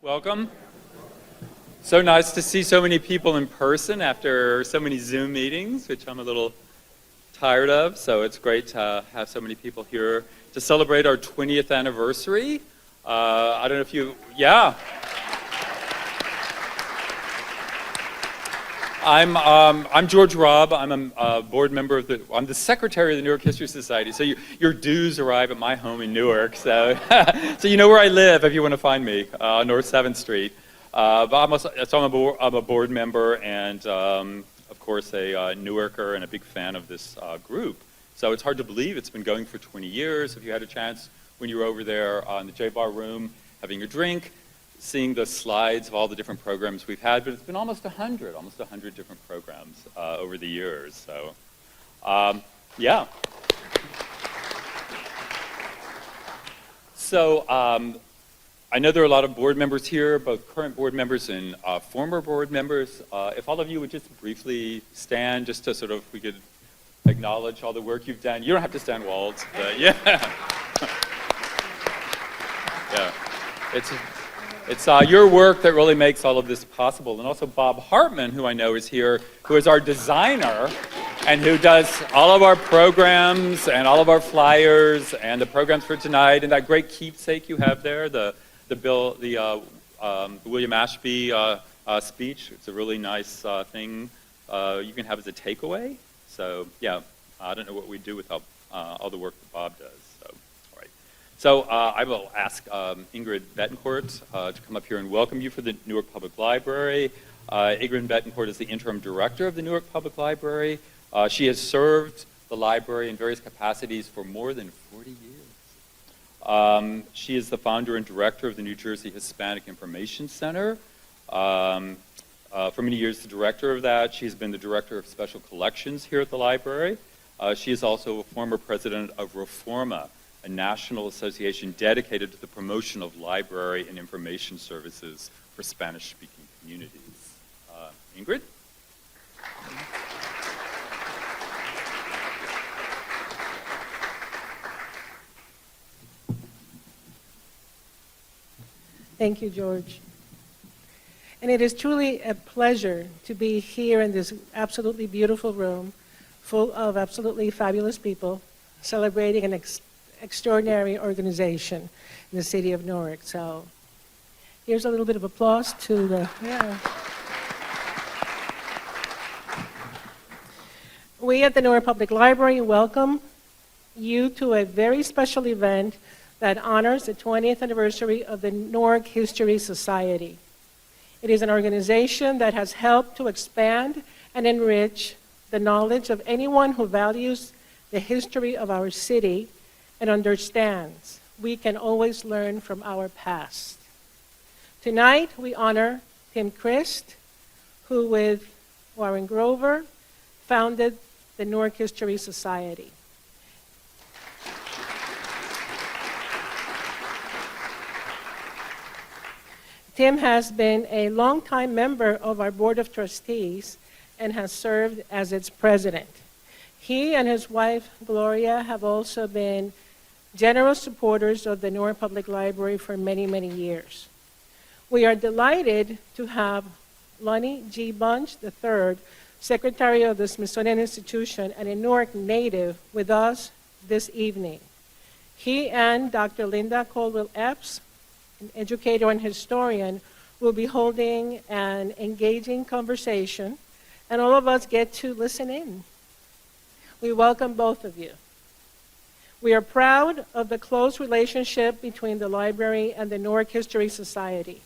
Welcome. So nice to see so many people in person after so many Zoom meetings, which I'm a little tired of. So it's great to have so many people here to celebrate our 20th anniversary. I don't know if you, yeah. I'm George Robb. I'm a board member of I'm the secretary of the Newark History Society. So your dues arrive at my home in Newark. So, so you know where I live if you want to find me, North 7th Street. But I'm a board member and, of course, a Newarker and a big fan of this group. So it's hard to believe it's been going for 20 years. If you had a chance when you were over there in the J-Bar room having a drink, seeing the slides of all the different programs we've had, but it's been almost 100 different programs over the years. So, yeah. So, I know there are a lot of board members here, both current board members and former board members. If all of you would just briefly stand, just to sort of, we could acknowledge all the work you've done. You don't have to stand, Walt, but yeah. Yeah. It's your work that really makes all of this possible. And also Bob Hartman, who I know is here, who is our designer and who does all of our programs and all of our flyers and the programs for tonight and that great keepsake you have there, the William Ashby speech. It's a really nice thing you can have as a takeaway. So yeah, I don't know what we'd do without all the work that Bob does. So I will ask Ingrid Betancourt to come up here and welcome you for the Newark Public Library. Ingrid Betancourt is the interim director of the Newark Public Library. She has served the library in various capacities for more than 40 years. She is the founder and director of the New Jersey Hispanic Information Center. For many years, the director of that. She's been the director of special collections here at the library. She is also a former president of Reforma, a national association dedicated to the promotion of library and information services for Spanish-speaking communities. Ingrid? Thank you, George. And it is truly a pleasure to be here in this absolutely beautiful room full of absolutely fabulous people celebrating an extraordinary organization in the city of Newark. So here's a little bit of applause to the, yeah. We at the Newark Public Library welcome you to a very special event that honors the 20th anniversary of the Newark History Society. It is an organization that has helped to expand and enrich the knowledge of anyone who values the history of our city and understands we can always learn from our past. Tonight, we honor Tim Christ, who with Warren Grover founded the Newark History Society. Tim has been a longtime member of our Board of Trustees and has served as its president. He and his wife, Gloria, have also been generous supporters of the Newark Public Library for many, many years. We are delighted to have Lonnie G. Bunch III, Secretary of the Smithsonian Institution and a Newark native, with us this evening. He and Dr. Linda Caldwell Epps, an educator and historian, will be holding an engaging conversation, and all of us get to listen in. We welcome both of you. We are proud of the close relationship between the library and the Newark History Society.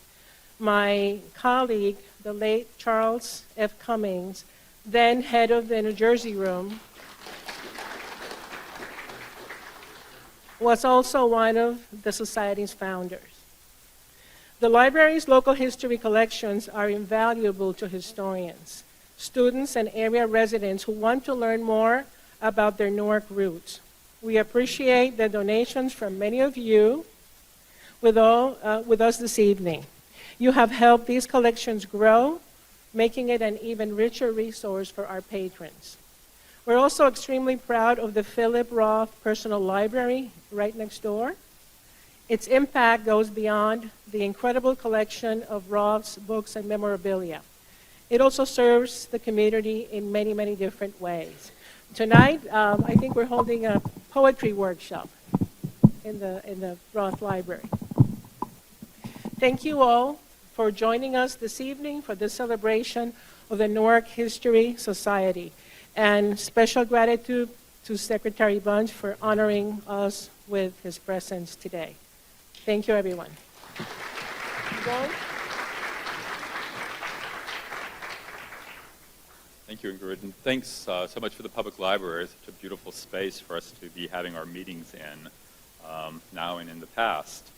My colleague, the late Charles F. Cummings, then head of the New Jersey room, was also one of the Society's founders. The library's local history collections are invaluable to historians, students, and area residents who want to learn more about their Newark roots. We appreciate the donations from many of you with us this evening. You have helped these collections grow, making it an even richer resource for our patrons. We're also extremely proud of the Philip Roth Personal Library right next door Its impact goes beyond the incredible collection of Roth's books and memorabilia. It also serves the community in many, many different ways. Tonight, I think we're holding a poetry workshop in the Roth Library. Thank you all for joining us this evening for this celebration of the Newark History Society. And special gratitude to Secretary Bunch for honoring us with his presence today. Thank you, everyone. John? Thank you, Ingrid, and thanks so much for the public library. It's such a beautiful space for us to be having our meetings in now and in the past.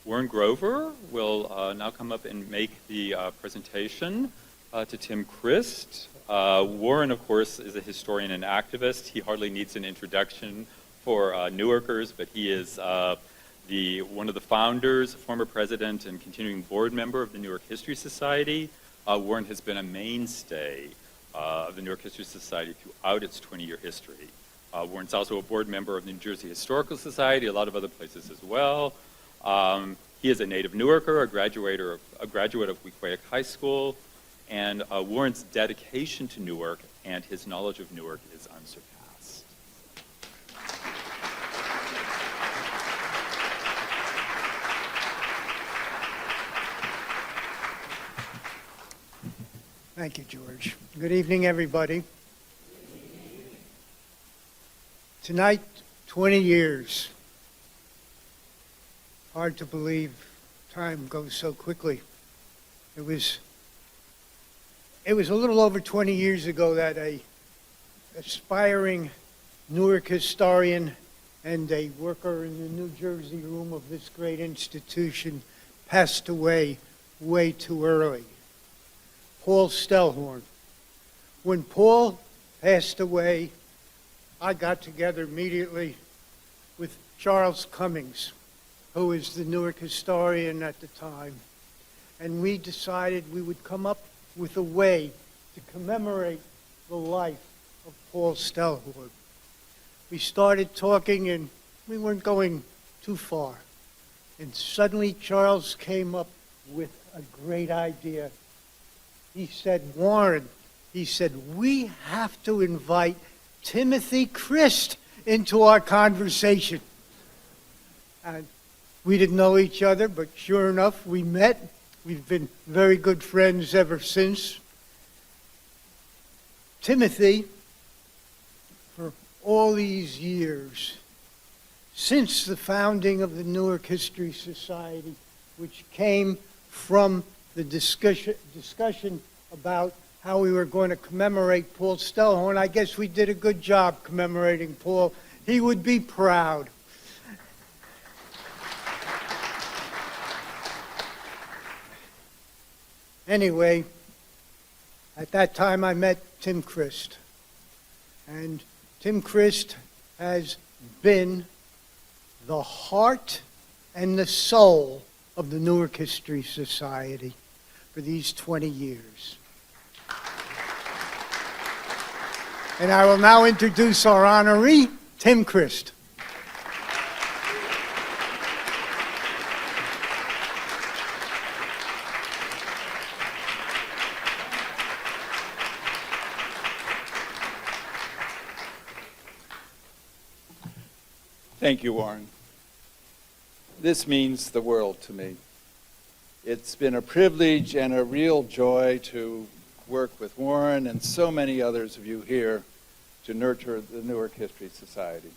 Warren Grover will now come up and make the presentation to Tim Christ. Warren, of course, is a historian and activist. He hardly needs an introduction for Newarkers, but he is one of the founders, former president, and continuing board member of the Newark History Society. Warren has been a mainstay of the Newark History Society throughout its 20-year history. Warren's also a board member of the New Jersey Historical Society, a lot of other places as well. He is a native Newarker, a graduate of Weequahic High School, and Warren's dedication to Newark and his knowledge of Newark is unsurpassed. Thank you, George. Good evening, everybody. Tonight, 20 years. Hard to believe time goes so quickly. It was a little over 20 years ago that a aspiring Newark historian and a worker in the New Jersey room of this great institution passed away way too early. Paul Stellhorn. When Paul passed away, I got together immediately with Charles Cummings, who was the Newark historian at the time, and we decided we would come up with a way to commemorate the life of Paul Stellhorn. We started talking, and we weren't going too far. And suddenly Charles came up with a great idea. He said, Warren, he said, we have to invite Timothy Christ into our conversation. And we didn't know each other, but sure enough, we met. We've been very good friends ever since. Timothy, for all these years, since the founding of the Newark History Society, which came from the discussion about how we were going to commemorate Paul Stellhorn. I guess we did a good job commemorating Paul. He would be proud. Anyway, at that time I met Tim Christ. And Tim Christ has been the heart and the soul of the Newark History Society for these 20 years. And I will now introduce our honoree, Tim Christ. Thank you, Warren. This means the world to me. It's been a privilege and a real joy to work with Warren and so many others of you here to nurture the Newark History Society.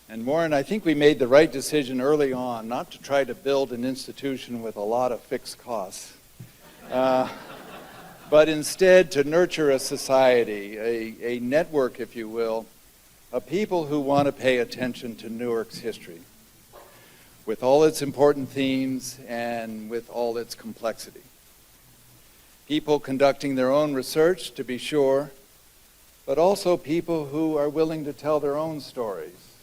And Warren, I think we made the right decision early on not to try to build an institution with a lot of fixed costs, but instead to nurture a society, a network, if you will, of people who want to pay attention to Newark's history, with all its important themes and with all its complexity. People conducting their own research, to be sure, but also people who are willing to tell their own stories,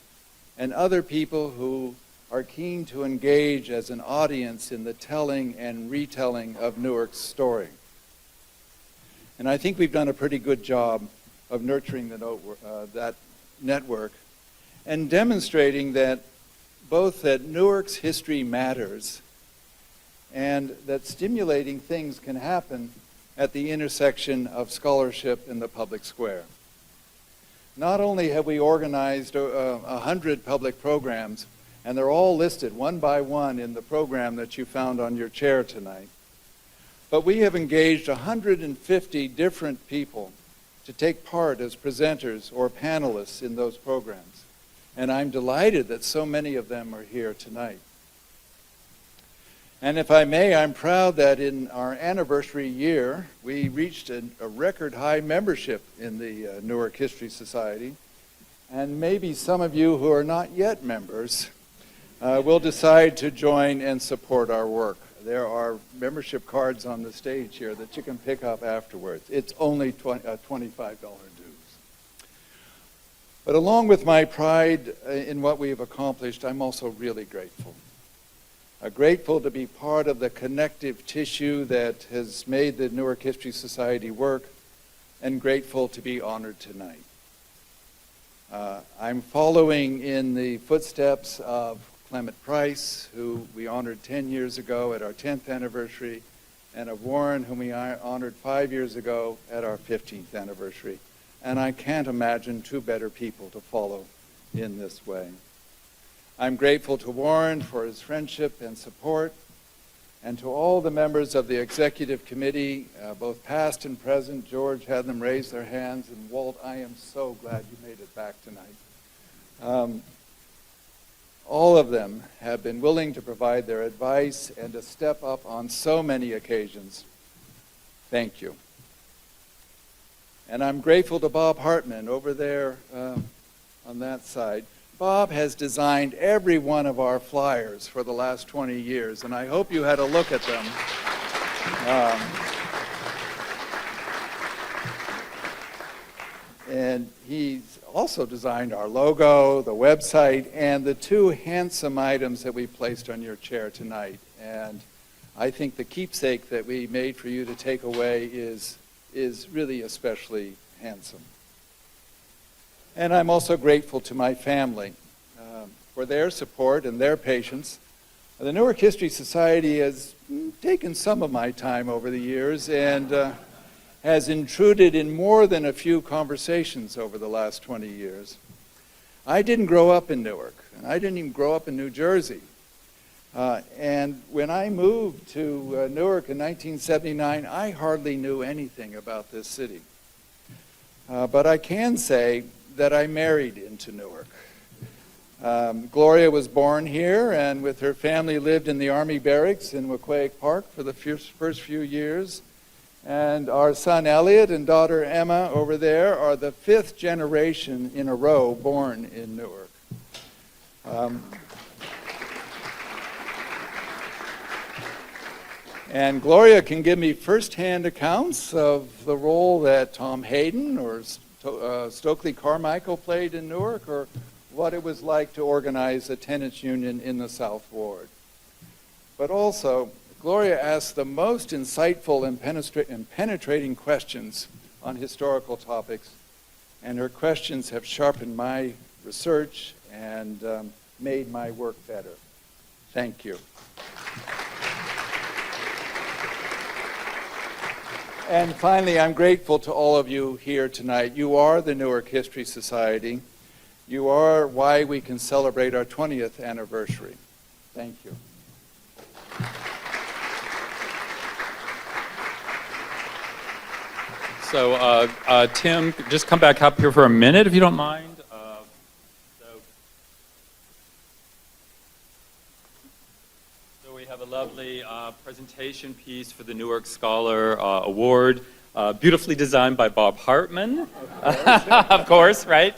and other people who are keen to engage as an audience in the telling and retelling of Newark's story. And I think we've done a pretty good job of nurturing that network and demonstrating that both that Newark's history matters and that stimulating things can happen at the intersection of scholarship and the public square. Not only have we organized 100 public programs, and they're all listed one by one in the program that you found on your chair tonight, but we have engaged 150 different people to take part as presenters or panelists in those programs. And I'm delighted that so many of them are here tonight. And if I may, I'm proud that in our anniversary year, we reached a record high membership in the Newark History Society. And maybe some of you who are not yet members will decide to join and support our work. There are membership cards on the stage here that you can pick up afterwards. It's only $25 dues. But along with my pride in what we have accomplished, I'm also really grateful. Grateful to be part of the connective tissue that has made the Newark History Society work, and grateful to be honored tonight. I'm following in the footsteps of Clement Price, who we honored 10 years ago at our 10th anniversary, and of Warren, whom we honored 5 years ago at our 15th anniversary. And I can't imagine two better people to follow in this way. I'm grateful to Warren for his friendship and support, and to all the members of the executive committee, both past and present. George had them raise their hands, and Walt, I am so glad you made it back tonight. All of them have been willing to provide their advice and to step up on so many occasions. Thank you. And I'm grateful to Bob Hartman over there on that side. Bob has designed every one of our flyers for the last 20 years, and I hope you had a look at them. And he's also designed our logo, the website, and the two handsome items that we placed on your chair tonight. And I think the keepsake that we made for you to take away is really especially handsome. And I'm also grateful to my family for their support and their patience. The Newark History Society has taken some of my time over the years and has intruded in more than a few conversations over the last 20 years. I didn't grow up in Newark, and I didn't even grow up in New Jersey. And when I moved to Newark in 1979, I hardly knew anything about this city. But I can say that I married into Newark. Gloria was born here, and with her family lived in the Army barracks in Wequahic Park for the first few years. And our son Elliot and daughter Emma over there are the 5th generation in a row born in Newark. And Gloria can give me firsthand accounts of the role that Tom Hayden or Stokely Carmichael played in Newark, or what it was like to organize a tenants union in the South Ward. But also, Gloria asked the most insightful and penetrating questions on historical topics, and her questions have sharpened my research and made my work better. Thank you. And finally, I'm grateful to all of you here tonight. You are the Newark History Society. You are why we can celebrate our 20th anniversary. Thank you. So, Tim, just come back up here for a minute, if you don't mind. So we have a lovely presentation piece for the Newark Scholar Award, beautifully designed by Bob Hartman, of course, right?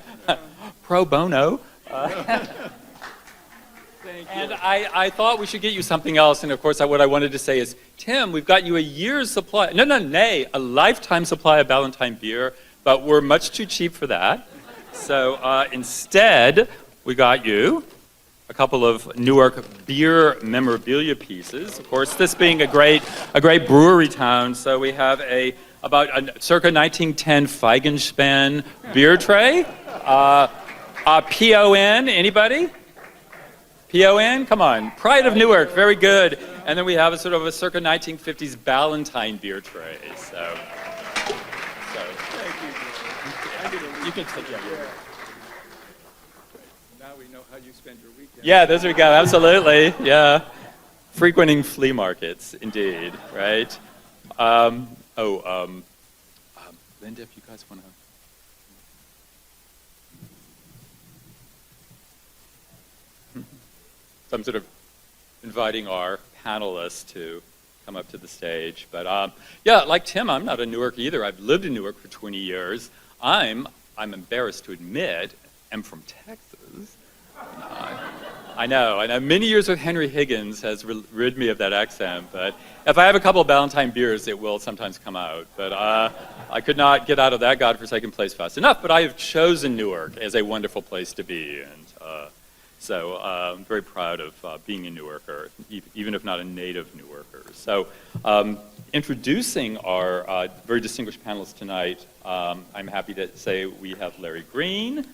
Pro bono. And I thought we should get you something else, and of course what I wanted to say is, Tim, we've got you a year's supply, a lifetime supply of Ballantine beer, but we're much too cheap for that. So instead, we got you a couple of Newark beer memorabilia pieces. Of course, this being a great brewery town, so we have about a circa 1910 Feigenspan beer tray. PON, anybody? P-O-N, come on. Pride of Newark, very good. And then we have a sort of a circa 1950s Ballantine beer tray. So you can take it. Now we know how you spend your weekend. Yeah, there we go. Absolutely. Yeah. Frequenting flea markets, indeed, right? Linda, if you guys want to. So I'm sort of inviting our panelists to come up to the stage. But yeah, like Tim, I'm not a Newark either. I've lived in Newark for 20 years. I'm embarrassed to admit, am from Texas. I know. Many years with Henry Higgins has rid me of that accent, but if I have a couple of Ballantine beers, it will sometimes come out. But I could not get out of that godforsaken place fast enough, but I have chosen Newark as a wonderful place to be, and so I'm very proud of being a Newarker, even if not a native Newarker. So introducing our very distinguished panelists tonight, I'm happy to say we have Larry Green.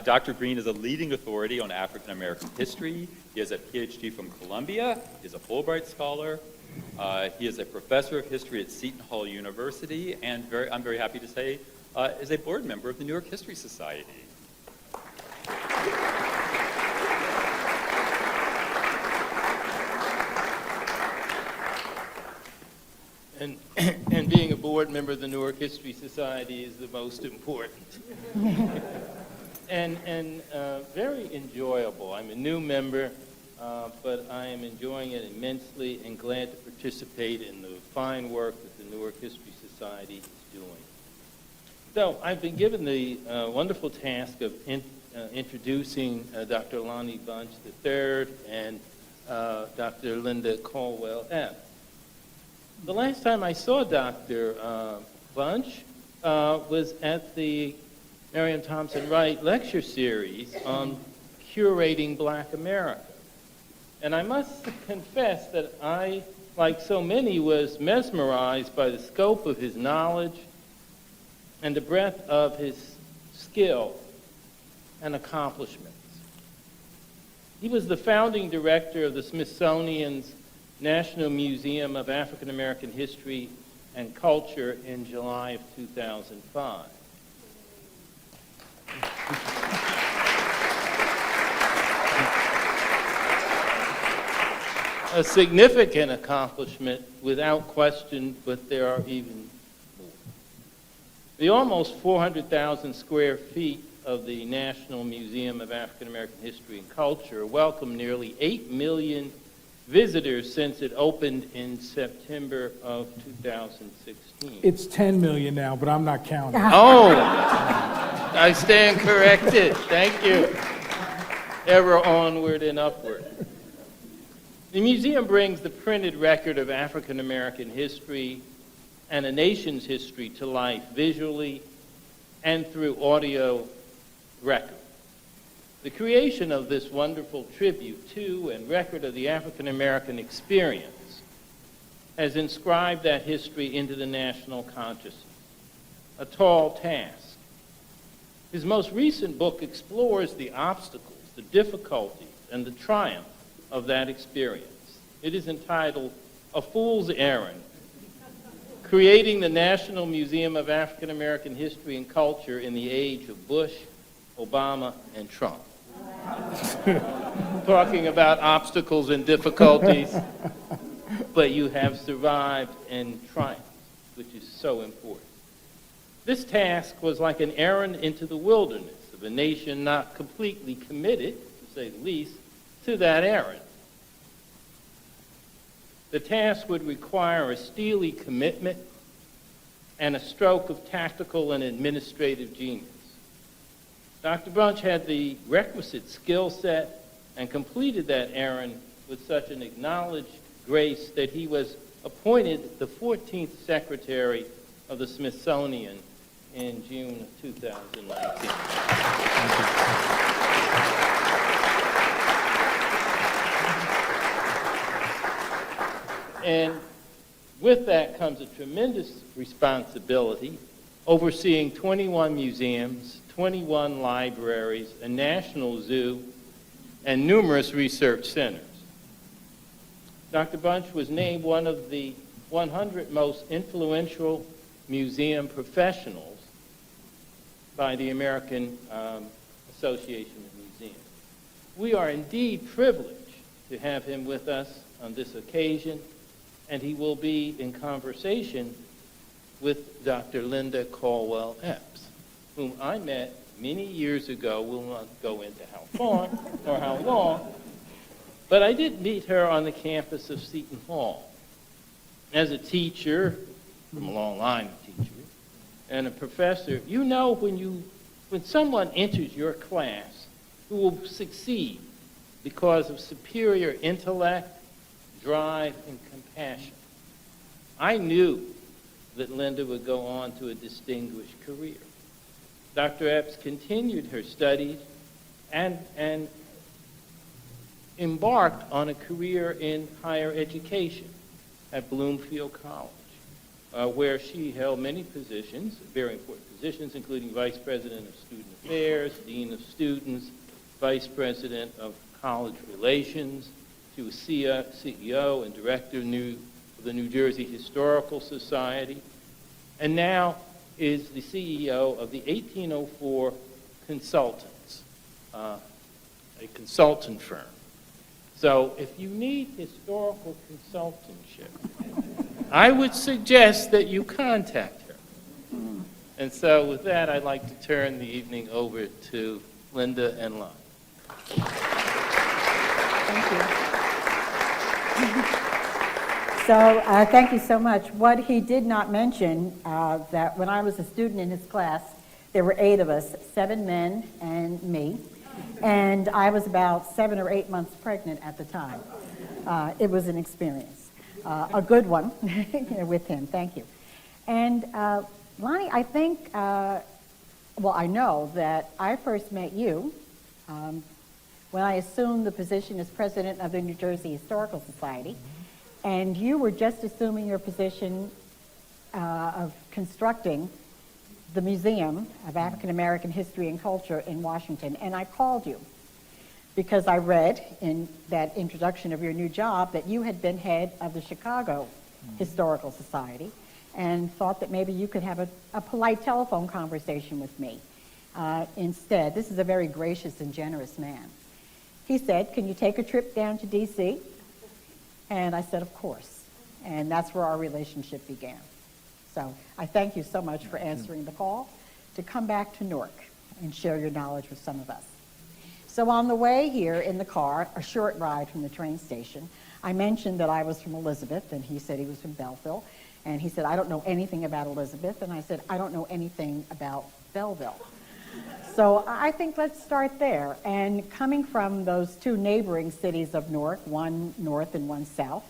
Dr. Green is a leading authority on African American history. He has a PhD from Columbia. He is a Fulbright scholar. He is a professor of history at Seton Hall University, and I'm very happy to say is a board member of the Newark History Society. And being a board member of the Newark History Society is the most important. and very enjoyable. I'm a new member, but I am enjoying it immensely and glad to participate in the fine work that the Newark History Society is doing. So I've been given the wonderful task of introducing Dr. Lonnie Bunch III and Dr. Linda Caldwell Epps. The last time I saw Dr. Bunch was at the Marion Thompson Wright lecture series on curating Black America. And I must confess that I, like so many, was mesmerized by the scope of his knowledge and the breadth of his skill and accomplishments. He was the founding director of the Smithsonian's National Museum of African American History and Culture in July of 2005. A significant accomplishment without question, but there are even more. The almost 400,000 square feet of the National Museum of African American History and Culture welcomed nearly 8 million visitors since it opened in September of 2016. It's 10 million now, but I'm not counting. Oh, I stand corrected. Thank you. Ever onward and upward. The museum brings the printed record of African American history and a nation's history to life visually and through audio record. The creation of this wonderful tribute to and record of the African American experience has inscribed that history into the national consciousness, a tall task. His most recent book explores the obstacles, the difficulties, and the triumph of that experience. It is entitled A Fool's Errand, Creating the National Museum of African American History and Culture in the Age of Bush, Obama, and Trump. Talking about obstacles and difficulties, but you have survived and triumphed, which is so important. This task was like an errand into the wilderness of a nation not completely committed, to say the least, to that errand. The task would require a steely commitment and a stroke of tactical and administrative genius. Dr. Bunch had the requisite skill set and completed that errand with such an acknowledged grace that he was appointed the 14th Secretary of the Smithsonian in June of 2019. And with that comes a tremendous responsibility, overseeing 21 museums, 21 libraries, a national zoo, and numerous research centers. Dr. Bunch was named one of the 100 most influential museum professionals by the American Association of Museums. We are indeed privileged to have him with us on this occasion, and he will be in conversation with Dr. Linda Caldwell Epps, whom I met many years ago. We'll not go into how far or how long, but I did meet her on the campus of Seton Hall as a teacher, from a long line of teachers, and a professor. You know when someone enters your class who will succeed because of superior intellect, drive, and compassion. I knew that Linda would go on to a distinguished career. Dr. Epps continued her studies and embarked on a career in higher education at Bloomfield College, where she held many positions, very important positions, including Vice President of Student Affairs, Dean of Students, Vice President of College Relations. She was CEO and Director of the New Jersey Historical Society, and now is the CEO of the 1804 Consultants, a consultant firm. So if you need historical consultantship, I would suggest that you contact her. And so with that, I'd like to turn the evening over to Linda and Lonnie. Thank you. So thank you so much. What he did not mention, that when I was a student in his class, there were 8 of us, 7 men and me, and I was about 7 or 8 months pregnant at the time. It was an experience, a good one with him. Thank you. And Lonnie, I think, well, I know that I first met you when I assumed the position as president of the New Jersey Historical Society. And you were just assuming your position of constructing the Museum of African American History and Culture in Washington. And I called you because I read in that introduction of your new job that you had been head of the Chicago Historical Society, and thought that maybe you could have a polite telephone conversation with me instead. This is a very gracious and generous man. He said, "Can you take a trip down to D.C.?" And I said, "Of course." And that's where our relationship began. So I thank you so much for answering the call to come back to Newark and share your knowledge with some of us. So on the way here in the car, a short ride from the train station, I mentioned that I was from Elizabeth, and he said he was from Belleville. And he said, "I don't know anything about Elizabeth." And I said, "I don't know anything about Belleville." So I think let's start there. And coming from those 2 neighboring cities of Newark, one north and one south,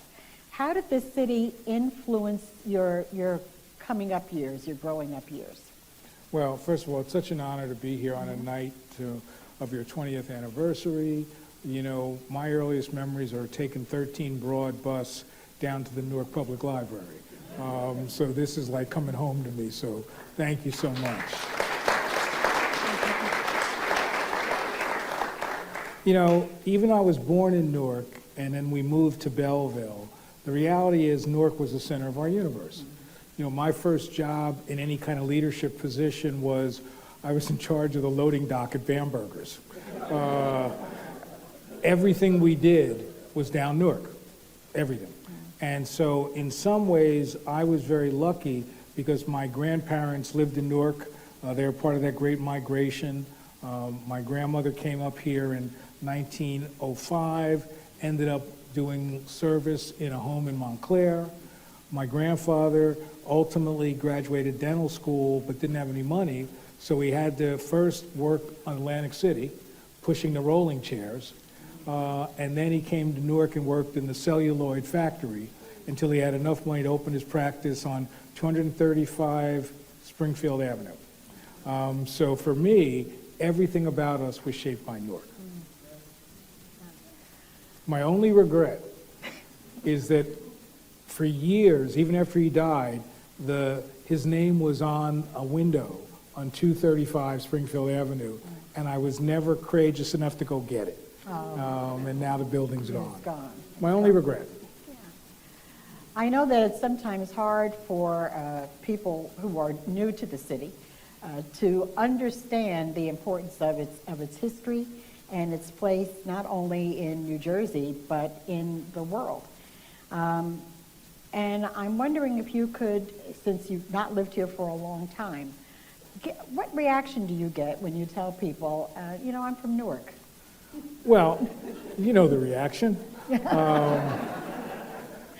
how did this city influence your coming up years, your growing up years? Well, first of all, it's such an honor to be here on a night of your 20th anniversary. You know, my earliest memories are taking 13 Broad bus down to the Newark Public Library. So this is like coming home to me, so thank you so much. You know, even though I was born in Newark and then we moved to Belleville, the reality is Newark was the center of our universe. You know, my first job in any kind of leadership position was I was in charge of the loading dock at Bamberger's. Everything we did was down Newark, everything. And so in some ways, I was very lucky because my grandparents lived in Newark. They were part of that great migration. My grandmother came up here in 1905, ended up doing service in a home in Montclair. My grandfather ultimately graduated dental school but didn't have any money, so he had to first work on Atlantic City, pushing the rolling chairs, and then he came to Newark and worked in the celluloid factory until he had enough money to open his practice on 235 Springfield Avenue. So for me, everything about us was shaped by Newark. My only regret is that for years, even after he died, his name was on a window on 235 Springfield Avenue, and I was never courageous enough to go get it. And now the building's gone. It's gone. My only regret. I know that it's sometimes hard for people who are new to the city to understand the importance of its history and its place not only in New Jersey but in the world. And I'm wondering if you could, since you've not lived here for a long time, what reaction do you get when you tell people, I'm from Newark? Well, you know the reaction.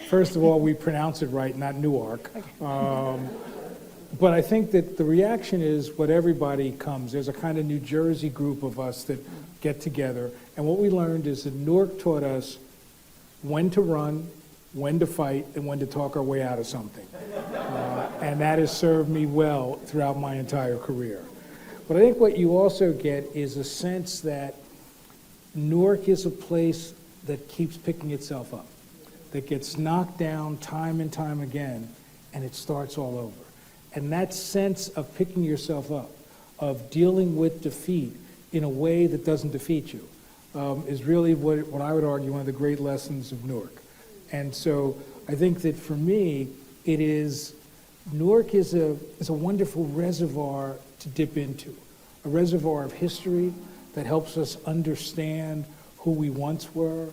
First of all, we pronounce it right, not Newark. But I think that the reaction is what everybody comes. There's a kind of New Jersey group of us that get together. And what we learned is that Newark taught us when to run, when to fight, and when to talk our way out of something. And that has served me well throughout my entire career. But I think what you also get is a sense that Newark is a place that keeps picking itself up, that gets knocked down time and time again, and it starts all over. And that sense of picking yourself up, of dealing with defeat in a way that doesn't defeat you, is really what I would argue one of the great lessons of Newark. And so I think that for me, Newark is a wonderful reservoir to dip into, a reservoir of history that helps us understand who we once were,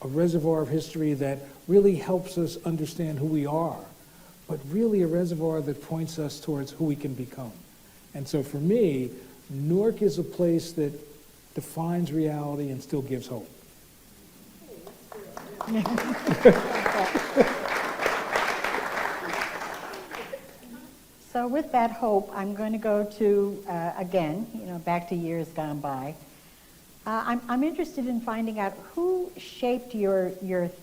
a reservoir of history that really helps us understand who we are, but really a reservoir that points us towards who we can become. And so for me, Newark is a place that defines reality and still gives hope. So with that hope, I'm going to go to, again, back to years gone by. I'm interested in finding out who shaped your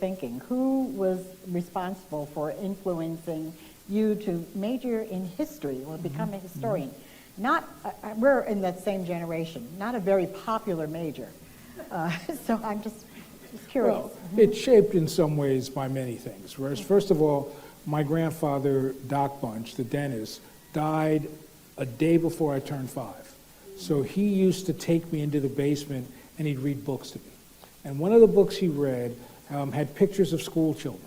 thinking, who was responsible for influencing you to major in history or become a historian. Not, we're in that same generation, not a very popular major. So I'm just curious. Well, it's shaped in some ways by many things. Whereas, first of all, my grandfather, Doc Bunch, the dentist, died a day before I turned 5. So he used to take me into the basement and he'd read books to me. And one of the books he read had pictures of school children.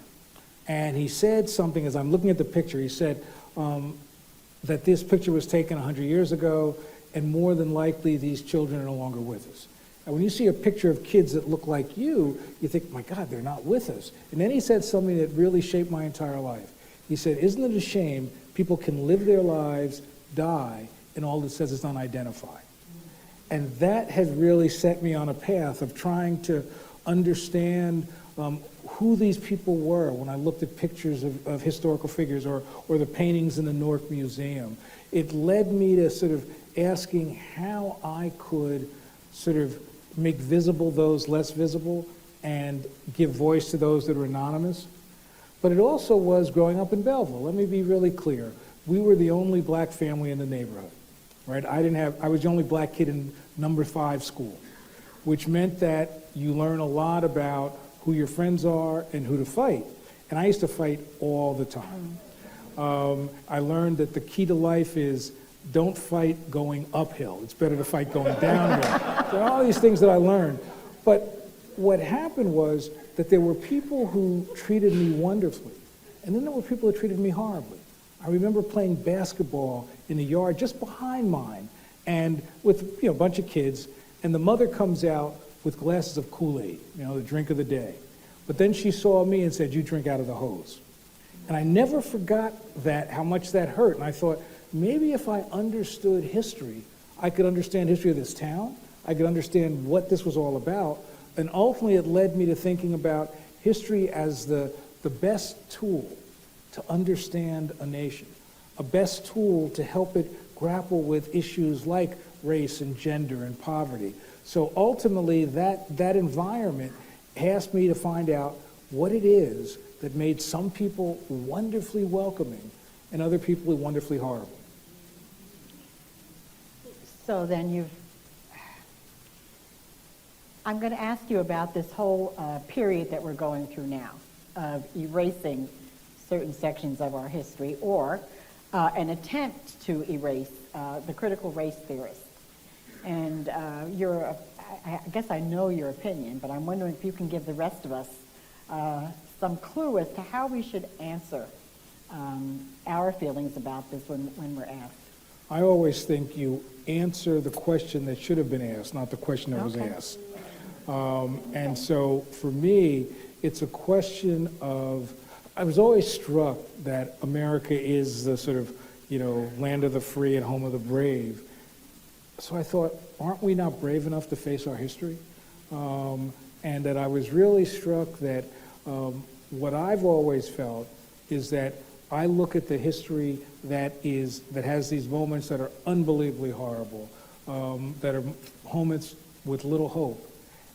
And he said something, as I'm looking at the picture, he said that this picture was taken 100 years ago, and more than likely these children are no longer with us. And when you see a picture of kids that look like you think, my God, they're not with us. And then he said something that really shaped my entire life. He said, isn't it a shame people can live their lives, die, and all it says is unidentified? And that has really set me on a path of trying to understand who these people were when I looked at pictures of historical figures or the paintings in the Newark Museum. It led me to sort of asking how I could sort of make visible those less visible and give voice to those that are anonymous. But it also was growing up in Belleville. Let me be really clear. We were the only black family in the neighborhood, right? I was the only black kid in number 5 school, which meant that you learn a lot about who your friends are and who to fight. And I used to fight all the time. I learned that the key to life is don't fight going uphill. It's better to fight going downhill. So all these things that I learned. But what happened was that there were people who treated me wonderfully, and then there were people who treated me horribly. I remember playing basketball in the yard just behind mine, and with a bunch of kids, and the mother comes out with glasses of Kool-Aid, the drink of the day. But then she saw me and said, "You drink out of the hose." And I never forgot that, how much that hurt. And I thought, maybe if I understood history, I could understand history of this town. I could understand what this was all about. And ultimately, it led me to thinking about history as the best tool to understand a nation, a best tool to help it grapple with issues like race and gender and poverty. So ultimately, that environment asked me to find out what it is that made some people wonderfully welcoming and other people wonderfully horrible. So then I'm going to ask you about this whole period that we're going through now of erasing certain sections of our history or an attempt to erase the critical race theorist. And you're I guess I know your opinion, but I'm wondering if you can give the rest of us some clue as to how we should answer our feelings about this when we're asked. I always think you answer the question that should have been asked, not the question that was Okay. asked. And so for me, it's a question of, I was always struck that America is the sort of, land of the free and home of the brave. So I thought, aren't we not brave enough to face our history? And that I was really struck that what I've always felt is that I look at the history that has these moments that are unbelievably horrible, that are moments with little hope.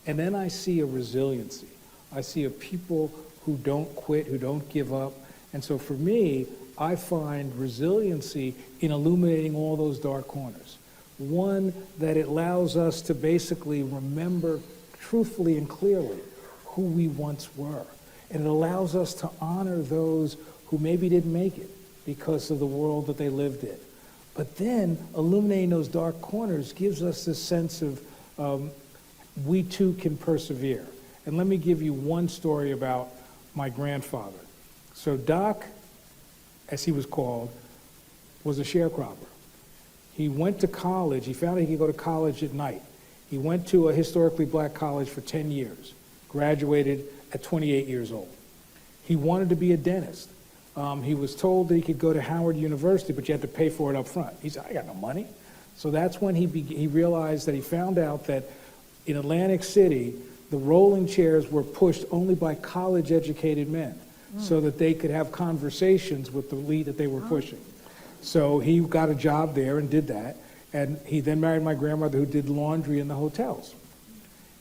And then I see a resiliency. I see a people who don't quit, who don't give up. And so for me, I find resiliency in illuminating all those dark corners. One, that it allows us to basically remember truthfully and clearly who we once were. And it allows us to honor those who maybe didn't make it because of the world that they lived in. But then illuminating those dark corners gives us this sense of we too can persevere. And let me give you one story about my grandfather. So Doc, as he was called, was a sharecropper. He went to college. He found out he could go to college at night. He went to a historically black college for 10 years, graduated at 28 years old. He wanted to be a dentist. He was told that he could go to Howard University, but you had to pay for it up front. He said, I got no money. So that's when he realized that he found out that in Atlantic City, the rolling chairs were pushed only by college-educated men so that they could have conversations with the lead that they were pushing. So he got a job there and did that. And he then married my grandmother, who did laundry in the hotels.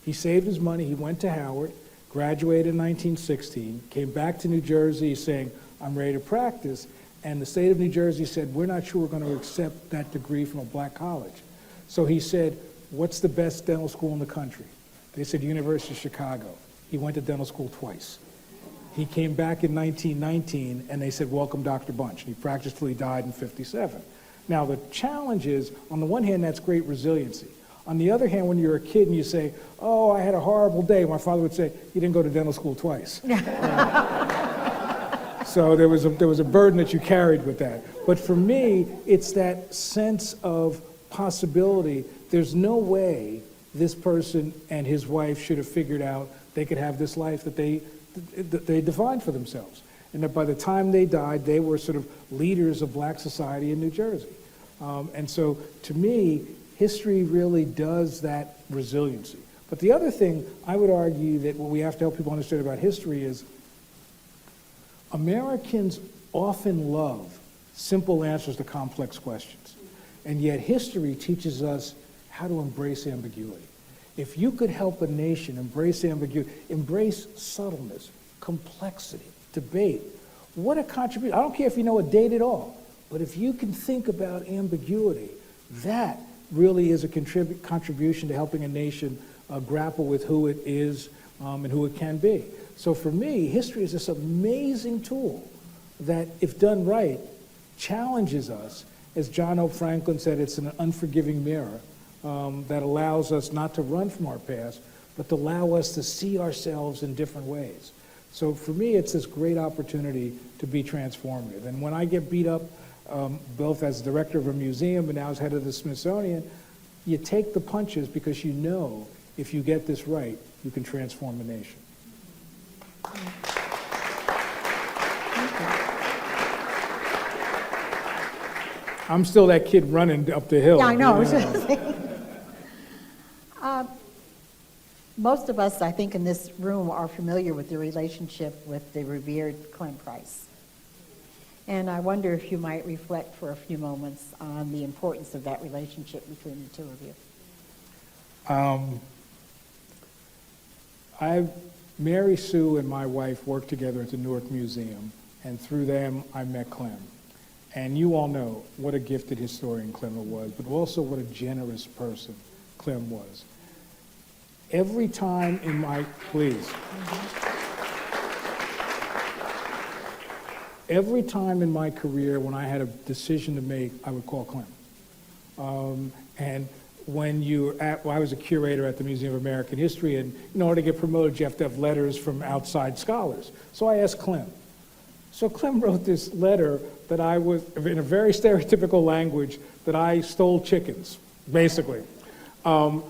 He saved his money. He went to Howard, graduated in 1916, came back to New Jersey saying, I'm ready to practice. And the state of New Jersey said, we're not sure we're going to accept that degree from a black college. So he said, what's the best dental school in the country? They said, University of Chicago. He went to dental school twice. He came back in 1919, and they said, welcome, Dr. Bunch. And he practiced till he died in 57. Now, the challenge is, on the one hand, that's great resiliency. On the other hand, when you're a kid and you say, oh, I had a horrible day, my father would say, you didn't go to dental school twice. So there was a burden that you carried with that. But for me, it's that sense of possibility. There's no way this person and his wife should have figured out they could have this life that they defined for themselves. And that by the time they died, they were sort of leaders of black society in New Jersey. And so to me, history really does that resiliency. But the other thing, I would argue that what we have to help people understand about history is Americans often love simple answers to complex questions. And yet history teaches us how to embrace ambiguity. If you could help a nation embrace ambiguity, embrace subtleness, complexity, debate, what a contribution. I don't care if you know a date at all, but if you can think about ambiguity, that really is a contribution to helping a nation grapple with who it is and who it can be. So for me, history is this amazing tool that, if done right, challenges us. As John O. Franklin said, it's an unforgiving mirror that allows us not to run from our past, but to allow us to see ourselves in different ways. So for me, it's this great opportunity to be transformative. And when I get beat up, both as director of a museum and now as head of the Smithsonian, you take the punches because you know if you get this right, you can transform a nation. I'm still that kid running up the hill. Yeah, I know. You know. Most of us, I think, in this room are familiar with the relationship with the revered Clem Price. And I wonder if you might reflect for a few moments on the importance of that relationship between the two of you. Mary Sue and my wife worked together at the Newark Museum, and through them I met Clem. And you all know what a gifted historian Clem was, but also what a generous person Clem was. Every time in my, every time in my career when I had a decision to make, I would call Clem. And I was a curator at the Museum of American History, and in order to get promoted, you have to have letters from outside scholars. So I asked Clem. So Clem wrote this letter that I was, in a very stereotypical language, that I stole chickens, basically. And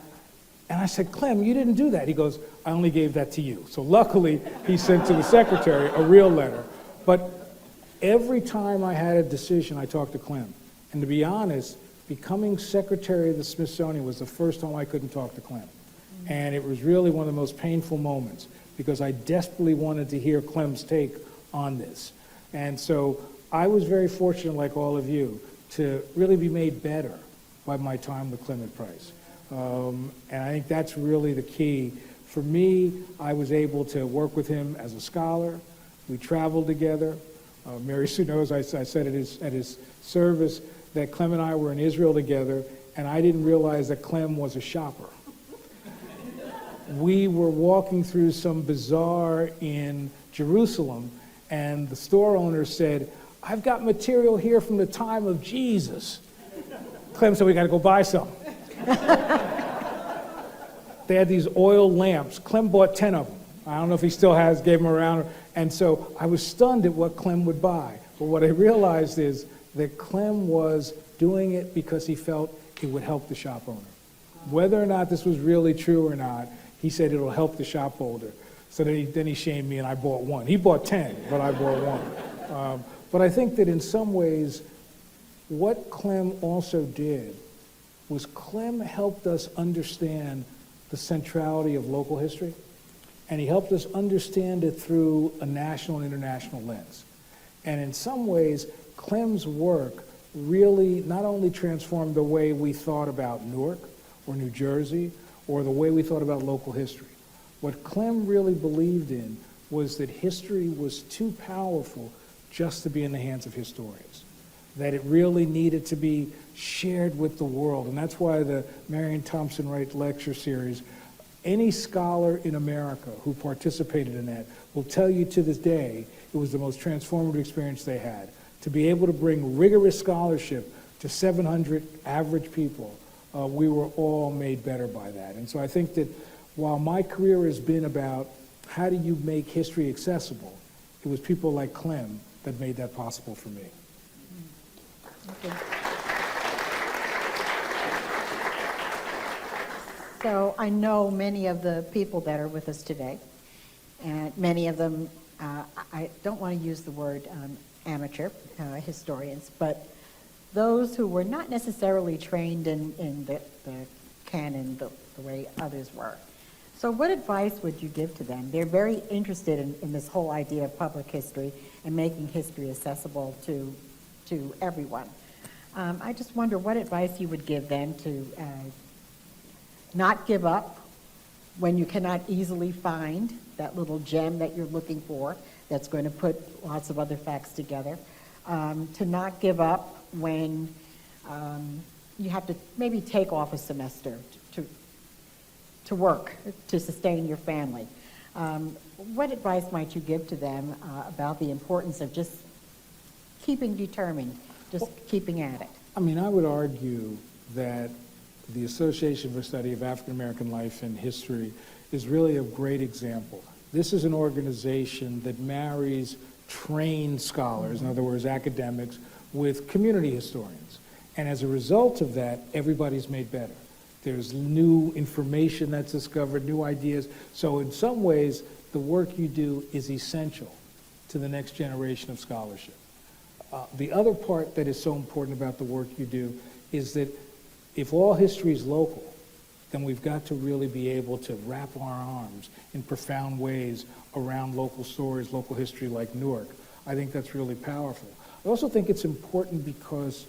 I said, Clem, you didn't do that. He goes, I only gave that to you. So luckily, he sent to the secretary a real letter. But every time I had a decision, I talked to Clem. And to be honest, becoming secretary of the Smithsonian was the first time I couldn't talk to Clem. And it was really one of the most painful moments because I desperately wanted to hear Clem's take on this. And so I was very fortunate, like all of you, to really be made better by my time with Clement Price. And I think that's really the key. For me, I was able to work with him as a scholar. We traveled together. Mary Sue knows I said at his service that Clem and I were in Israel together, and I didn't realize that Clem was a shopper. We were walking through some bazaar in Jerusalem, and the store owner said, I've got material here from the time of Jesus. Clem said, we got to go buy some. They had these oil lamps. Clem bought 10 of them. I don't know if he still has, gave them around. And so I was stunned at what Clem would buy. But what I realized is that Clem was doing it because he felt it would help the shop owner. Whether or not this was really true or not, he said it'll help the shop owner. So then he shamed me and I bought one. He bought 10, but I bought one. But I think that in some ways, what Clem also did was Clem helped us understand the centrality of local history, and he helped us understand it through a national and international lens. And in some ways, Clem's work really not only transformed the way we thought about Newark or New Jersey or the way we thought about local history. What Clem really believed in was that history was too powerful just to be in the hands of historians, that it really needed to be shared with the world. And that's why the Marion Thompson Wright Lecture Series, any scholar in America who participated in that will tell you to this day it was the most transformative experience they had. To be able to bring rigorous scholarship to 700 average people, we were all made better by that. And so I think that while my career has been about how do you make history accessible, it was people like Clem that made that possible for me. Okay. So I know many of the people that are with us today, and many of them, I don't want to use the word amateur historians, but those who were not necessarily trained in the canon the way others were. So what advice would you give to them? They're very interested in this whole idea of public history and making history accessible to everyone. I just wonder what advice you would give them to not give up when you cannot easily find that little gem that you're looking for that's going to put lots of other facts together, to not give up when you have to maybe take off a semester to work, to sustain your family. What advice might you give to them about the importance of just keeping determined, just keeping at it? I mean, I would argue that the Association for the Study of African American Life and History is really a great example. This is an organization that marries trained scholars, in other words, academics, with community historians. And as a result of that, everybody's made better. There's new information that's discovered, new ideas. So in some ways, the work you do is essential to the next generation of scholarship. The other part that is so important about the work you do is that if all history is local, then we've got to really be able to wrap our arms in profound ways around local stories, local history like Newark. I think that's really powerful. I also think it's important because,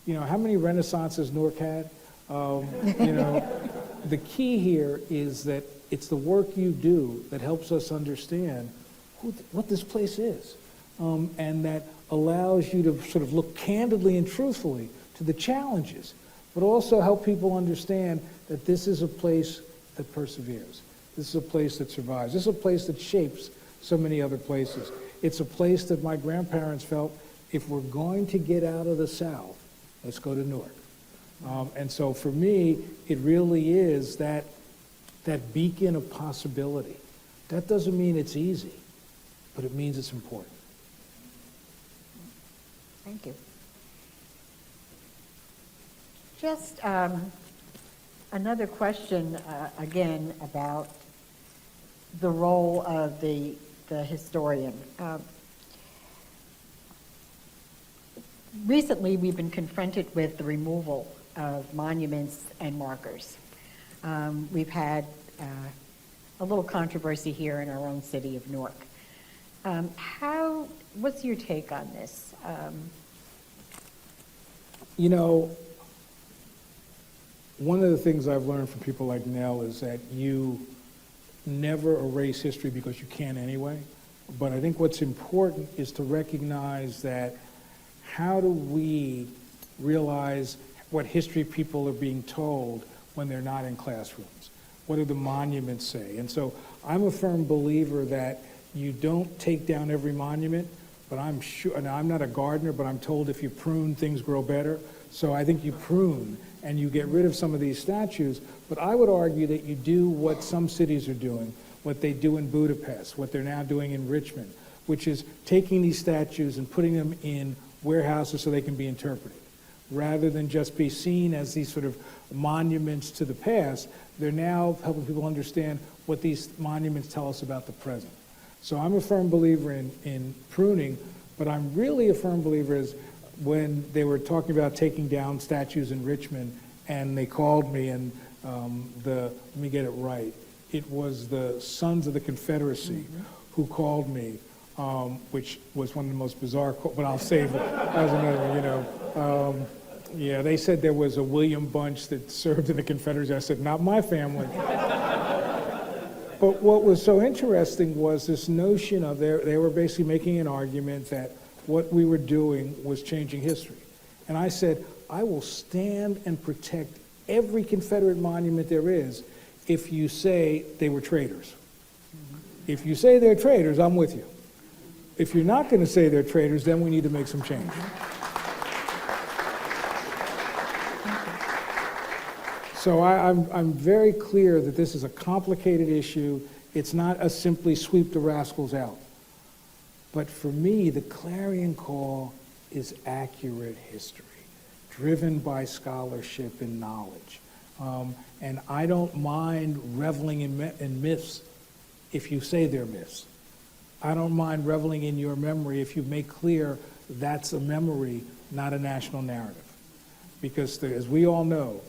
you know, how many Renaissances Newark had? You know, the key here is that it's the work you do that helps us understand what this place is, and that allows you to sort of look candidly and truthfully to the challenges, but also help people understand that this is a place that perseveres. This is a place that survives. This is a place that shapes so many other places. It's a place that my grandparents felt, if we're going to get out of the South, let's go to Newark. And so for me, it really is that beacon of possibility. That doesn't mean it's easy, but it means it's important. Thank you. Just another question, again, about the role of the historian. Recently, we've been confronted with the removal of monuments and markers. We've had a little controversy here in our own city of Newark. What's your take on this? You know, one of the things I've learned from people like Nell is that you never erase history because you can anyway. But I think what's important is to recognize that how do we realize what history people are being told when they're not in classrooms? What do the monuments say? And so I'm a firm believer that you don't take down every monument, but I'm sure, now I'm not a gardener, but I'm told if you prune, things grow better. So I think you prune and you get rid of some of these statues, but I would argue that you do what some cities are doing, what they do in Budapest, what they're now doing in Richmond, which is taking these statues and putting them in warehouses so they can be interpreted. Rather than just be seen as these sort of monuments to the past, they're now helping people understand what these monuments tell us about the present. So I'm a firm believer in pruning, but I'm really a firm believer is when they were talking about taking down statues in Richmond, and they called me, and let me get it right, it was the Sons of the Confederacy who called me, which was one of the most bizarre, but I'll save it. That was another one, you know. Yeah, they said there was a William Bunch that served in the Confederacy. I said, not my family. But what was so interesting was this notion of they were basically making an argument that what we were doing was changing history. And I said, I will stand and protect every Confederate monument there is if you say they were traitors. If you say they're traitors, I'm with you. If you're not going to say they're traitors, then we need to make some change. So I'm very clear that this is a complicated issue. It's not a simply sweep the rascals out. But for me, the clarion call is accurate history, driven by scholarship and knowledge. And I don't mind reveling in myths if you say they're myths. I don't mind reveling in your memory if you make clear that's a memory, not a national narrative. Because as we all know,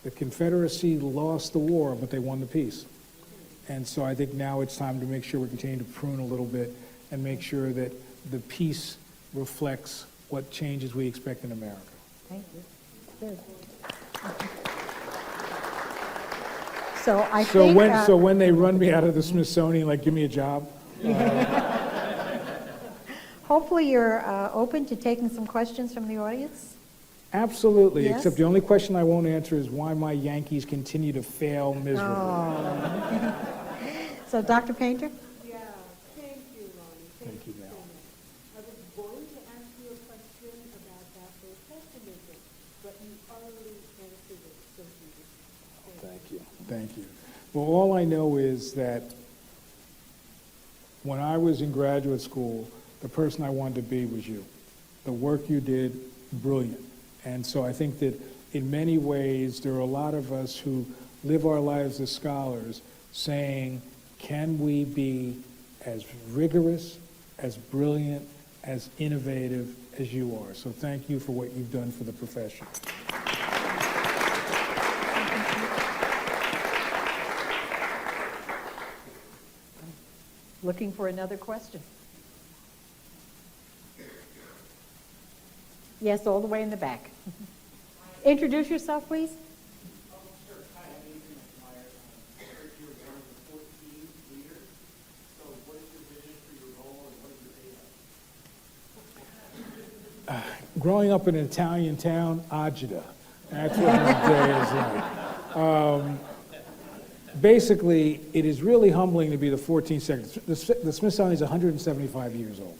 the Confederacy lost the war, but they won the peace. And so I think now it's time to make sure we continue to prune a little bit and make sure that the peace reflects what changes we expect in America. Thank you. Good. So I think... So when they run me out of the Smithsonian, like, give me a job? Hopefully you're open to taking some questions from the audience? Absolutely, Yes? except the only question I won't answer is why my Yankees continue to fail miserably. Oh. So Dr. Painter? Yeah, thank you, Lonnie. Thank you, Mel. I was going to ask you a question about Baptist pessimism, but you already answered it, so you Thank you. Well, all I know is that when I was in graduate school, the person I wanted to be was you. The work you did, brilliant. And so I think that in many ways, there are a lot of us who live our lives as scholars saying, can we be as rigorous, as brilliant, as innovative as you are? So thank you for what you've done for the profession. Looking for another question. Yes, all the way in the back. Introduce yourself, please. Growing up in an Italian town, agita. That's what my day is like. Basically, it is really humbling to be the 14th secretary. The Smithsonian is 175 years old.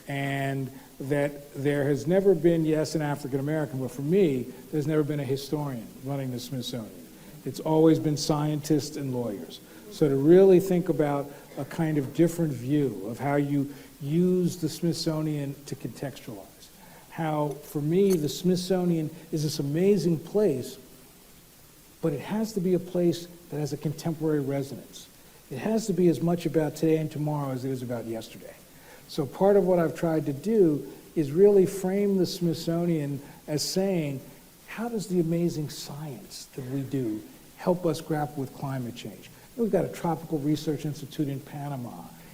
and that there has never been, yes, an African American, but for me, there's never been a historian running the Smithsonian. It's always been scientists and lawyers. So to really think about a kind of different view of how you use the Smithsonian to contextualize. How, for me, the Smithsonian is this amazing place, but it has to be a place that has a contemporary resonance. It has to be as much about today and tomorrow as it is about yesterday. So part of what I've tried to do is really frame the Smithsonian as saying, how does the amazing science that we do help us grapple with climate change? We've got a Tropical Research Institute in Panama,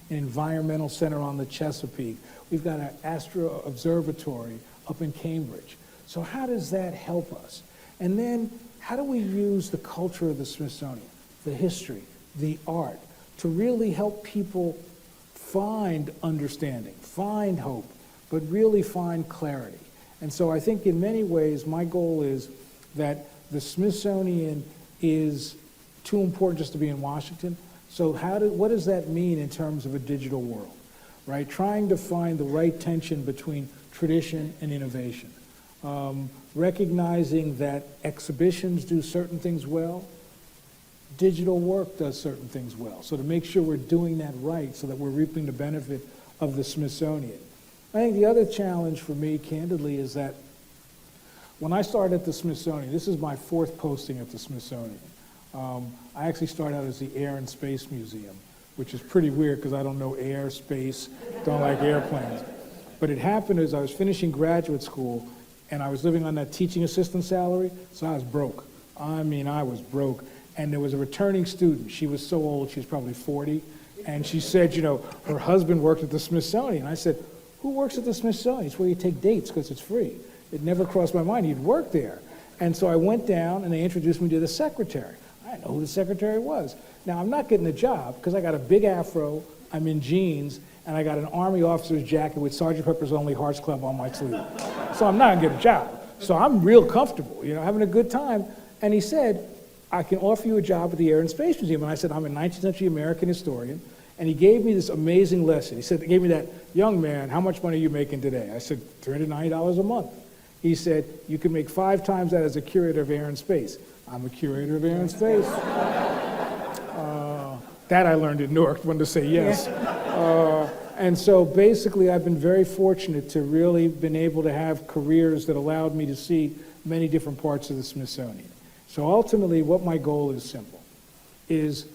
an environmental center on the Chesapeake. We've got an astro observatory up in Cambridge. So how does that help us? And then how do we use the culture of the Smithsonian, the history, the art, to really help people find understanding, find hope, but really find clarity? And so I think in many ways, my goal is that the Smithsonian is too important just to be in Washington. So what does that mean in terms of a digital world, right? Trying to find the right tension between tradition and innovation. Recognizing that exhibitions do certain things well, digital work does certain things well. So to make sure we're doing that right so that we're reaping the benefit of the Smithsonian. I think the other challenge for me, candidly, is that when I started at the Smithsonian, this is my 4th posting at the Smithsonian. I actually started out as the Air and Space Museum, which is pretty weird because I don't know air, space, don't like airplanes. But it happened as I was finishing graduate school and I was living on that teaching assistant salary, so I was broke. I mean, I was broke. And there was a returning student. She was so old, she was probably 40. And she said, you know, her husband worked at the Smithsonian. I said, who works at the Smithsonian? It's where you take dates because it's free. It never crossed my mind he'd work there. And so I went down and they introduced me to the secretary. I didn't know who the secretary was. Now, I'm not getting the job because I got a big afro, I'm in jeans, and I got an Army officer's jacket with Sergeant Pepper's Lonely Hearts Club on my sleeve. So I'm not gonna get a job. So I'm real comfortable, you know, having a good time. And he said, I can offer you a job at the Air and Space Museum. And I said, I'm a 19th century American historian. And he gave me this amazing lesson. He said, he gave me that, young man, how much money are you making today? I said, $390 a month. He said, you can make 5 times that as a curator of Air and Space. I'm a curator of Air and Space. That I learned in Newark, when to say yes. And so basically I've been very fortunate to really been able to have careers that allowed me to see many different parts of the Smithsonian. So ultimately what my goal is simple, is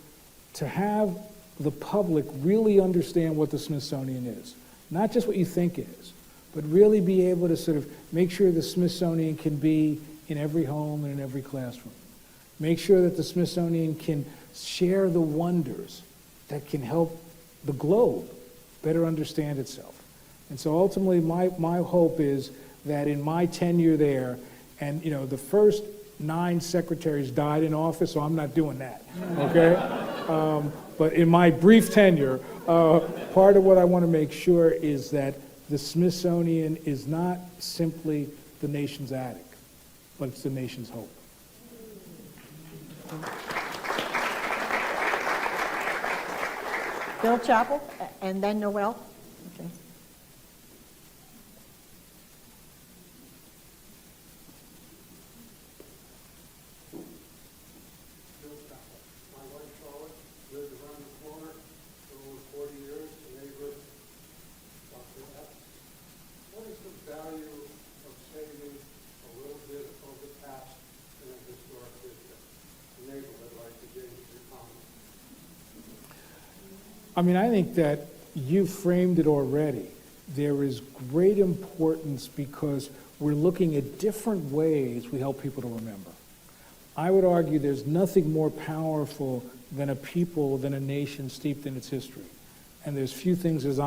to have the public really understand what the Smithsonian is. Not just what you think it is, but really be able to sort of make sure the Smithsonian can be in every home and in every classroom. Make sure that the Smithsonian can share the wonders that can help the globe better understand itself. And so ultimately my hope is that in my tenure there, and you know, the first 9 secretaries died in office, so I'm not doing that, okay? But in my brief tenure, part of what I want to make sure is that the Smithsonian is not simply the nation's attic, but it's the nation's hope. Bill Chappell, and then Noel. Okay. My wife Charlotte lived around the corner for over 40 years, a neighbor, Dr. Epps. What is the value of saving a little bit of the past in a historic district? A neighborhood like the James Commons. I mean, I think that you framed it already. There is great importance because we're looking at different ways we help people to remember. I would argue there's nothing more powerful than a people, than a nation steeped in its history. And there's few things as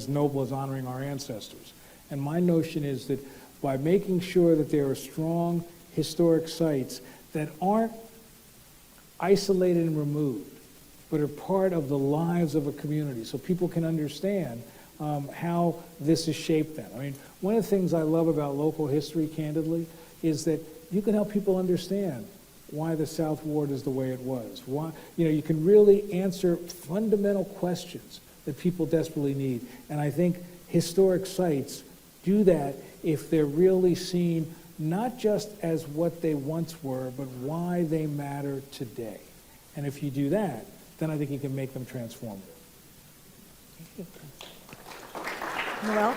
noble as honoring our ancestors. And my notion is that by making sure that there are strong historic sites that aren't isolated and removed, but are part of the lives of a community so people can understand how this has shaped them. I mean, one of the things I love about local history, candidly, is that you can help people understand why the South Ward is the way it was. Why, you know, you can really answer fundamental questions that people desperately need. And I think historic sites do that if they're really seen not just as what they once were, but why they matter today. And if you do that, then I think you can make them transformative. Noel? My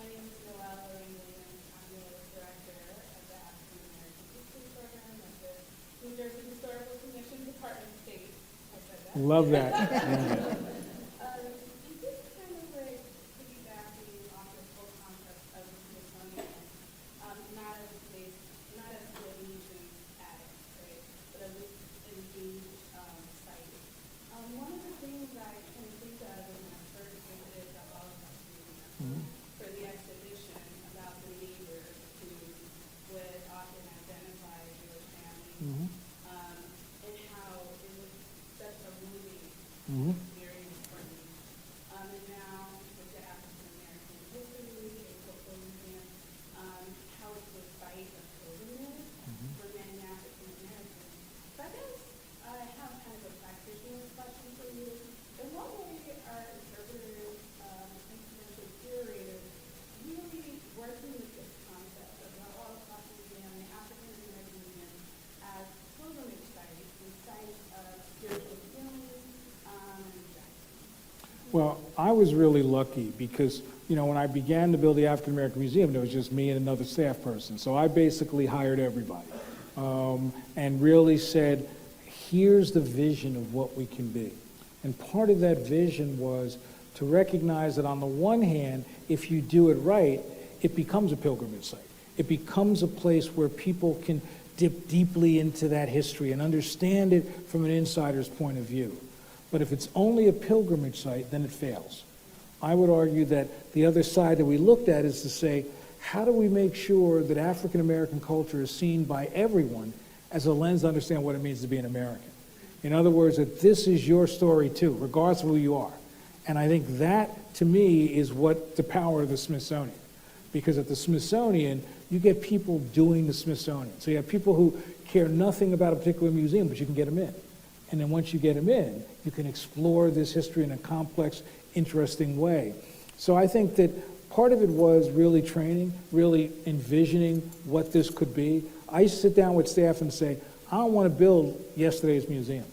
name is Noelle Williams. I'm the director of the African American History Program at the New Jersey Historical Commission Department of State. I said that. Love that. Is this kind of like piggybacking off this whole concept of the Smithsonian, not as a place, not as the nation's attic, right, but as an engaged site. One of the things I can think of when I first visited the Holocaust Museum for the exhibition about the neighbors who would often identify Jewish families, and how it was such a moving experience for me. And now with the African American History and Cultural Museum, how it's a site of pilgrimage for many African Americans. So I guess I have kind of a practitioner question for you. In what way are interpreters, influential curators, really working with this concept of the Holocaust Museum and the African American Museum as pilgrimage sites and sites of spiritual healing and rejection? Well, I was really lucky because, when I began to build the African American Museum, there was just me and another staff person. So I basically hired everybody and really said, here's the vision of what we can be. And part of that vision was to recognize that on the one hand, if you do it right, it becomes a pilgrimage site. It becomes a place where people can dip deeply into that history and understand it from an insider's point of view. But if it's only a pilgrimage site, then it fails. I would argue that the other side that we looked at is to say, how do we make sure that African American culture is seen by everyone as a lens to understand what it means to be an American? In other words, that this is your story too, regardless of who you are. And I think that, to me, is what the power of the Smithsonian. Because at the Smithsonian, you get people doing the Smithsonian. So you have people who care nothing about a particular museum, but you can get them in. And then once you get them in, you can explore this history in a complex, interesting way. So I think that part of it was really training, really envisioning what this could be. I used to sit down with staff and say, I don't want to build yesterday's museum.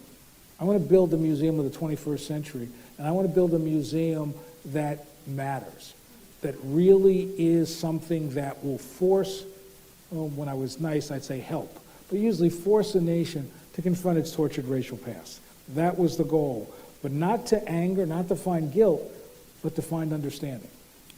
I want to build the museum of the 21st century, and I want to build a museum that matters, that really is something that will force, well, when I was nice, I'd say help, but usually force a nation to confront its tortured racial past. That was the goal, but not to anger, not to find guilt, but to find understanding.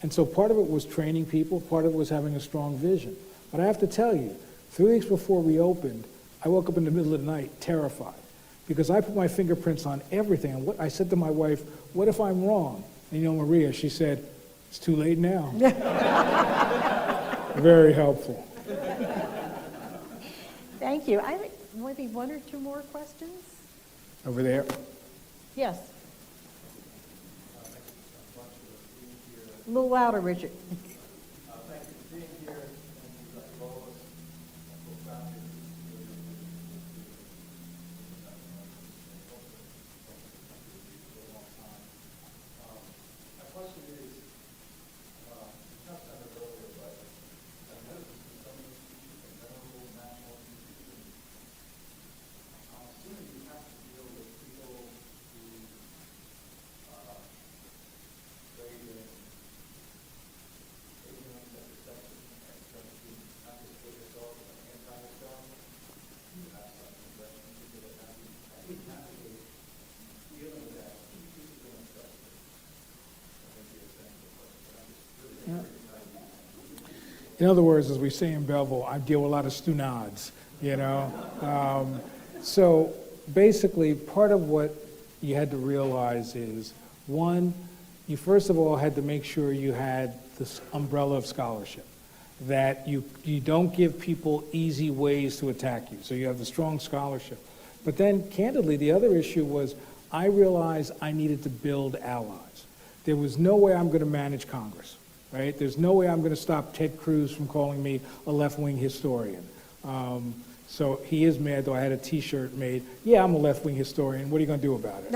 And so part of it was training people, part of it was having a strong vision. But I have to tell you, 3 weeks before we opened, I woke up in the middle of the night terrified because I put my fingerprints on everything. And what I said to my wife, what if I'm wrong? And Maria, she said, it's too late now. Very helpful. Thank you. I think maybe one or two more questions? Over there. Yes. A little louder, Richard. In other words, as we say in Belleville, I deal with a lot of stunads, So basically, part of what you had to realize is, one, you first of all had to make sure you had this umbrella of scholarship, that you don't give people easy ways to attack you, so you have the strong scholarship. But then, candidly, the other issue was I realized I needed to build allies. There was no way I'm going to manage Congress. Right? There's no way I'm going to stop Ted Cruz from calling me a left-wing historian. So he is mad, though I had a T-shirt made, yeah, I'm a left-wing historian, what are you going to do about it?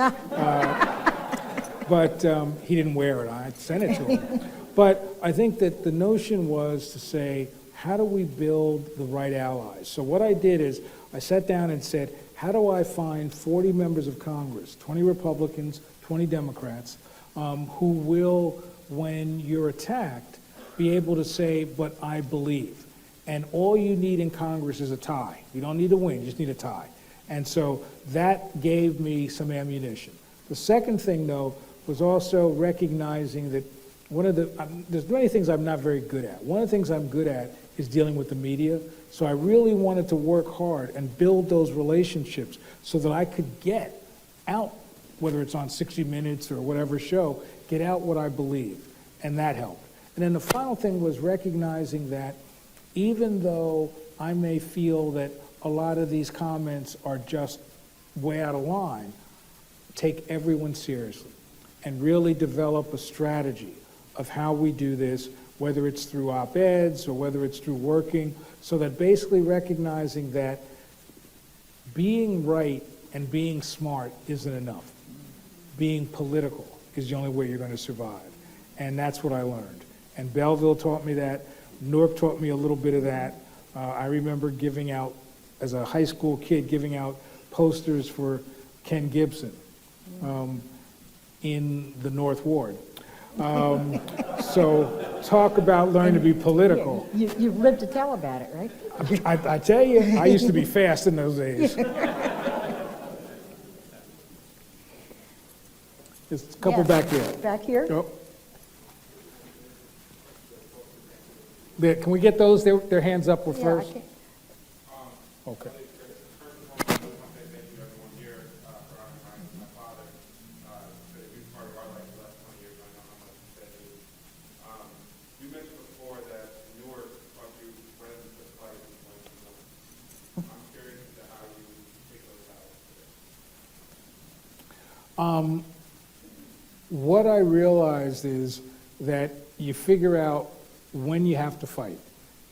But he didn't wear it, I sent it to him. But I think that the notion was to say, how do we build the right allies? So what I did is, I sat down and said, how do I find 40 members of Congress, 20 Republicans, 20 Democrats, who will, when you're attacked, be able to say, but I believe. And all you need in Congress is a tie. You don't need to win, you just need a tie. And so that gave me some ammunition. The second thing, though, was also recognizing that there's many things I'm not very good at. One of the things I'm good at is dealing with the media. So I really wanted to work hard and build those relationships so that I could get out, whether it's on 60 Minutes or whatever show, get out what I believe. And that helped. And then the final thing was recognizing that even though I may feel that a lot of these comments are just way out of line, take everyone seriously and really develop a strategy of how we do this, whether it's through op-eds or whether it's through working, so that basically recognizing that being right and being smart isn't enough. Being political is the only way you're going to survive. And that's what I learned. And Belleville taught me that. Newark taught me a little bit of that. I remember giving out, as a high school kid, giving out posters for Ken Gibson in the North Ward. So talk about learning to be political. You've lived to tell about it, right? I tell you, I used to be fast in those days. There's a couple Yes. back here. Back here? Oh. There, can we get those? Their hands up were Yeah, I first? can- Okay. You mentioned before that Newark brought you friends to fight in 2021. I'm curious as to how you take those out. What I realized is that you figure out when you have to fight.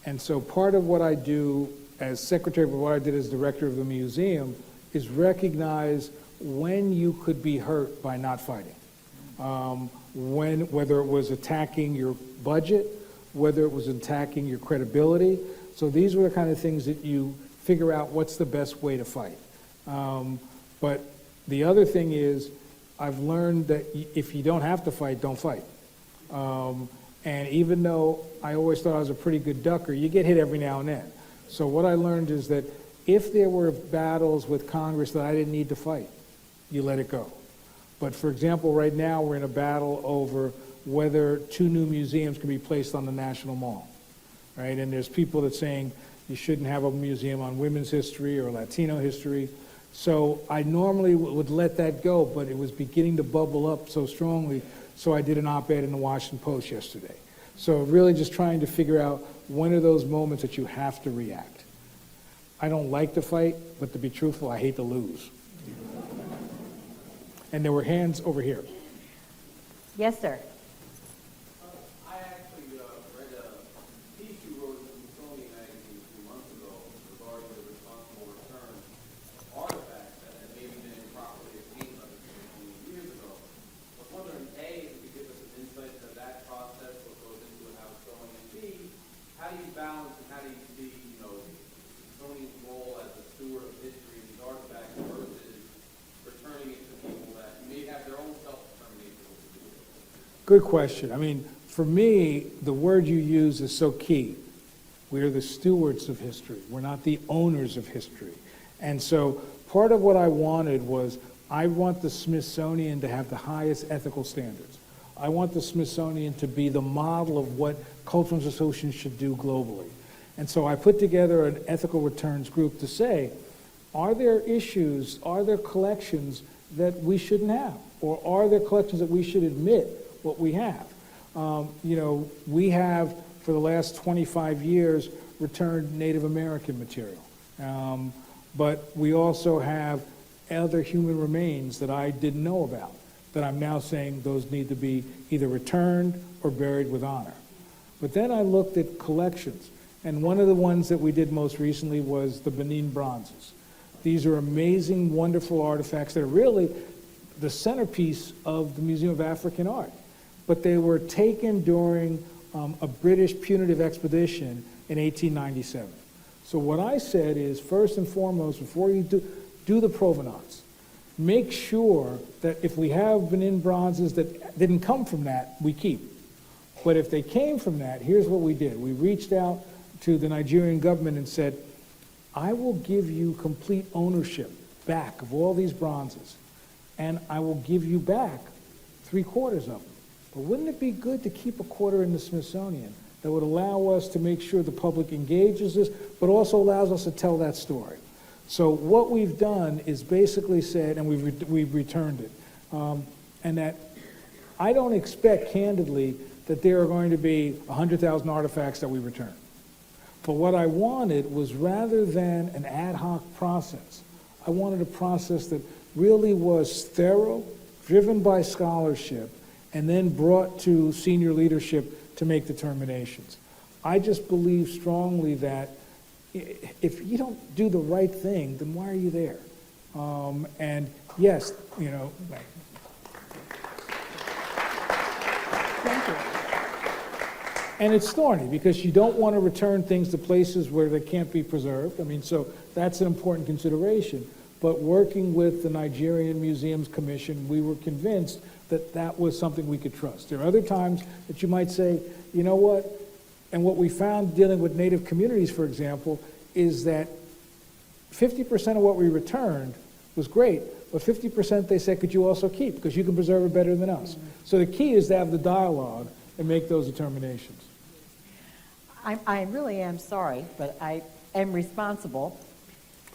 And so part of what I do as secretary, but what I did as director of the museum, is recognize when you could be hurt by not fighting. Whether it was attacking your budget, whether it was attacking your credibility. So these were the kind of things that you figure out what's the best way to fight. But the other thing is, I've learned that if you don't have to fight, don't fight. And even though I always thought I was a pretty good ducker, you get hit every now and then. So what I learned is that if there were battles with Congress that I didn't need to fight, you let it go. But for example, right now we're in a battle over whether 2 new museums can be placed on the National Mall, right? And there's people that saying you shouldn't have a museum on women's history or Latino history. So I normally would let that go, but it was beginning to bubble up so strongly, so I did an op-ed in the Washington Post yesterday. So really just trying to figure out when are those moments that you have to react. I don't like to fight, but to be truthful, I hate to lose. And there were hands over here. Yes, sir. I actually read a piece you wrote in the Smithsonian magazine a few months ago regarding the responsible return of artifacts that had maybe been improperly obtained by the Smithsonian years ago. I was wondering, A, if you could give us an insight into that process, what goes into it, how it's going, and B, how do you balance and how do you see, the Smithsonian's role as a steward of history and these artifacts versus returning it to people that may have their own self-determination what to do with it? Good question. I mean, for me, the word you use is so key. We are the stewards of history. We're not the owners of history. And so part of what I wanted was I want the Smithsonian to have the highest ethical standards. I want the Smithsonian to be the model of what cultural institutions should do globally. And so I put together an ethical returns group to say, are there issues, are there collections that we shouldn't have? Or are there collections that we should admit what we have? We have, for the last 25 years, returned Native American material. But we also have other human remains that I didn't know about, that I'm now saying those need to be either returned or buried with honor. But then I looked at collections, And one of the ones that we did most recently was the Benin bronzes. These are amazing, wonderful artifacts that are really the centerpiece of the Museum of African Art. But they were taken during a British punitive expedition in 1897. So what I said is, first and foremost, before you do the provenance, make sure that if we have Benin bronzes that didn't come from that, we keep. But if they came from that, here's what we did. We reached out to the Nigerian government and said, I will give you complete ownership back of all these bronzes, and I will give you back 3/4 of them. But wouldn't it be good to keep a quarter in the Smithsonian that would allow us to make sure the public engages this, but also allows us to tell that story? So what we've done is basically said, and we've returned it, and that I don't expect, candidly, that there are going to be 100,000 artifacts that we return. But what I wanted was, rather than an ad hoc process, I wanted a process that really was thorough, driven by scholarship, and then brought to senior leadership to make determinations. I just believe strongly that if you don't do the right thing, then why are you there? And yes, you know. Thank you. And it's thorny because you don't want to return things to places where they can't be preserved. I mean, so that's an important consideration. But working with the Nigerian Museums Commission, we were convinced that that was something we could trust. There are other times that you might say, you know what? And what we found dealing with Native communities, for example, is that 50% of what we returned was great, but 50% they said, could you also keep? Because you can preserve it better than us. So the key is to have the dialogue and make those determinations. I really am sorry, but I am responsible.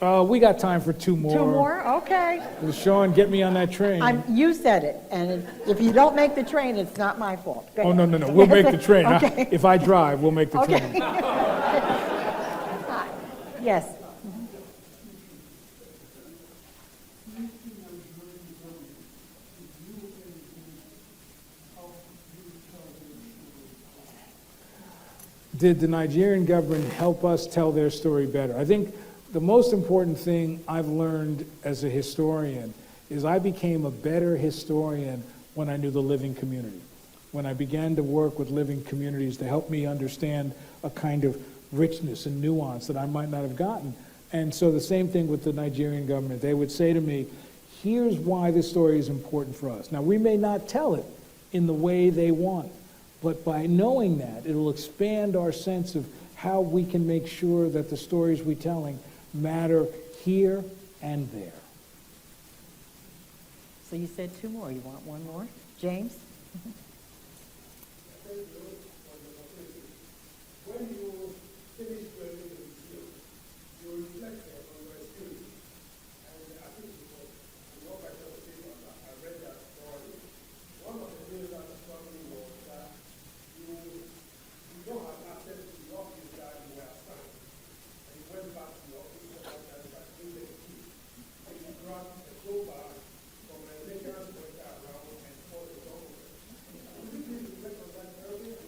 We got time for 2 more. 2 more? Okay. Sean, get me on that train. You said it, and if you don't make the train, it's not my fault. Go Oh, ahead. no. We'll make the train. Okay. If I drive, we'll make the Okay. train. Yes. Did the Nigerian government help us tell their story better? I think the most important thing I've learned as a historian is I became a better historian when I knew the living community. When I began to work with living communities to help me understand a kind of richness and nuance that I might not have gotten. And so the same thing with the Nigerian government. They would say to me, here's why this story is important for us. Now, we may not tell it in the way they want, but by knowing that, it'll expand our sense of how we can make sure that the stories we're telling matter here and there. So you said 2 more. You want 1 more? James? When you finish building the museum, you reflect on your experience. And I think it was, what I was saying, I read that story. One of the things that struck me was that you don't have access to the office that you were assigned. And you went back to the office and that you the key. And you grabbed a crowbar from a maintenance worker around and fought the government. Would you please reflect on that earlier?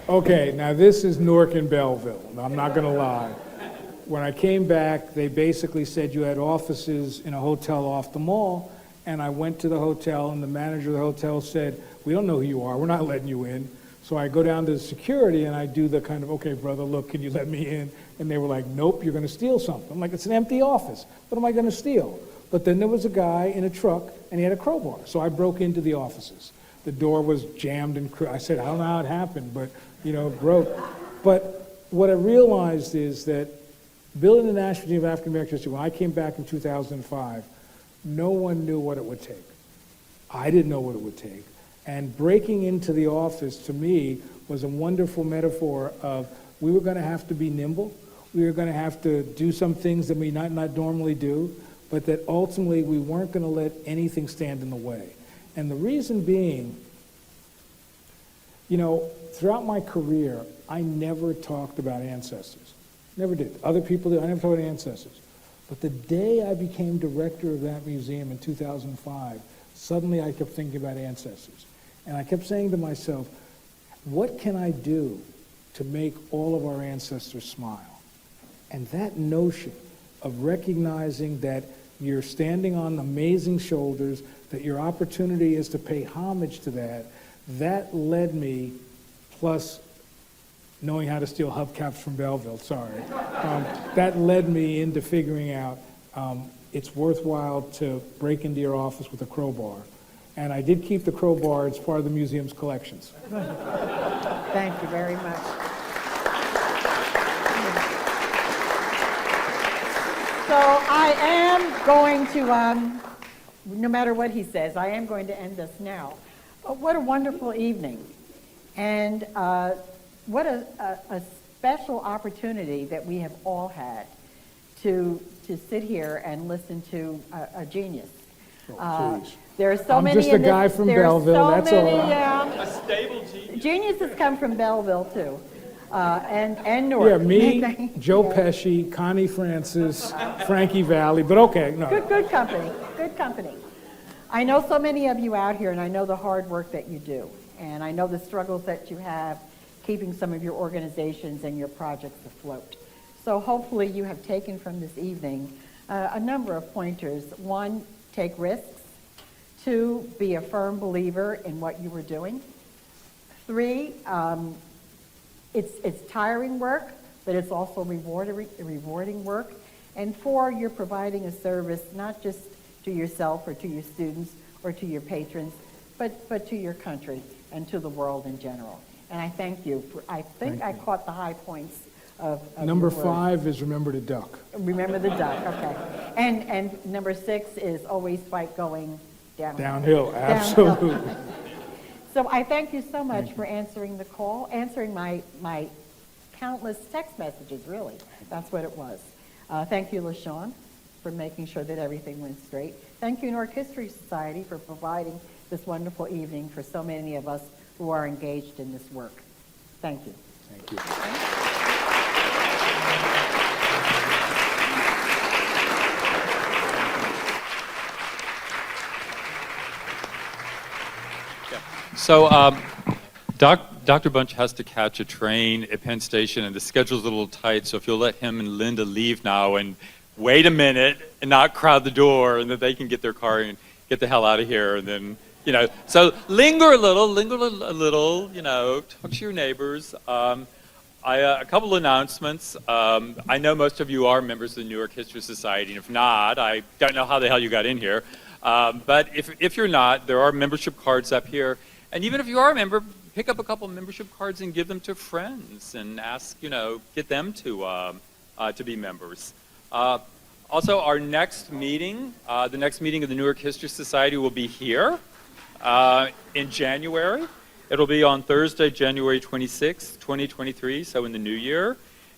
Okay, now this is Newark and Belleville. I'm not going to lie. When I came back, they basically said you had offices in a hotel off the mall, and I went to the hotel, and the manager of the hotel said, we don't know who you are, we're not letting you in. So I go down to the security, and I do the kind of, okay, brother, look, can you let me in? And they were like, nope, you're going to steal something. I'm like, it's an empty office. What am I going to steal? But then there was a guy in a truck, and he had a crowbar. So I broke into the offices. The door was jammed, and I said, I don't know how it happened, but, you know, it broke. But what I realized is that building the National Museum of African American History, when I came back in 2005, no one knew what it would take. I didn't know what it would take. And breaking into the office, to me, was a wonderful metaphor of we were going to have to be nimble. We were going to have to do some things that we not normally do, but that ultimately we weren't going to let anything stand in the way. And the reason being, you know, throughout my career, I never talked about ancestors. Never did. Other people did. I never talked about ancestors. But the day I became director of that museum in 2005, suddenly I kept thinking about ancestors. And I kept saying to myself, what can I do to make all of our ancestors smile. And that notion of recognizing that you're standing on amazing shoulders, that your opportunity is to pay homage to that, that led me, plus knowing how to steal hubcaps from Belleville, sorry, that led me into figuring out it's worthwhile to break into your office with a crowbar. And I did keep the crowbar as part of the museum's collections. Thank you very much. So I am going to, no matter what he says, I am going to end this now. But what a wonderful evening. And what a special opportunity that we have all had to sit here and listen to a genius. Please. There are so I'm many just a in this- guy from there are Belleville, so that's many, all. A stable genius. Geniuses come from Belleville too, and Newark. Yeah, me, Joe Pesci, Connie Francis, Frankie Valli, but okay, no. Good company, good company. I know so many of you out here, and I know the hard work that you do, and I know the struggles that you have keeping some of your organizations and your projects afloat. So hopefully you have taken from this evening a number of pointers. One, take risks. Two, be a firm believer in what you were doing. Three, it's tiring work, but it's also rewarding work. And four, you're providing a service not just to yourself or to your students or to your patrons, but to your country and to the world in general. And I thank you. I think I caught the high points of Number your words. 5 is remember to duck. Remember the duck, okay. And number 6 is always fight going Downhill, absolutely. So I thank you so much for answering the call, answering my countless text messages, really. That's what it was. Thank you, LaShawn, for making sure that everything went straight. Thank you, Newark History Society, for providing this wonderful evening for so many of us who are engaged in this work. Thank you. Thank you. So Dr. Bunch has to catch a train at Penn Station, and the schedule's a little tight, so if you'll let him and Linda leave now and wait a minute and not crowd the door, and then they can get their car and get the hell out of here, and then, so linger a little, talk to your neighbors. A couple announcements. I know most of you are members of the Newark History Society, and if not, I don't know how the hell you got in here. But if you're not, there are membership cards up here. And even if you are a member, pick up a couple membership cards and give them to friends and ask, get them to be members. Also, our next meeting, the next meeting of the Newark History Society will be here in January. It'll be on Thursday, January 26th, 2023, so in the new year.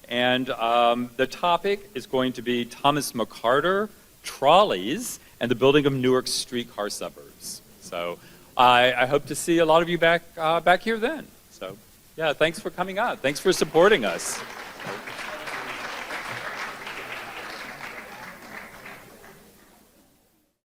And the topic is going to be Thomas McCarter, trolleys, and the building of Newark's streetcar suburbs. So I hope to see a lot of you back here then. So yeah, thanks for coming out. Thanks for supporting us.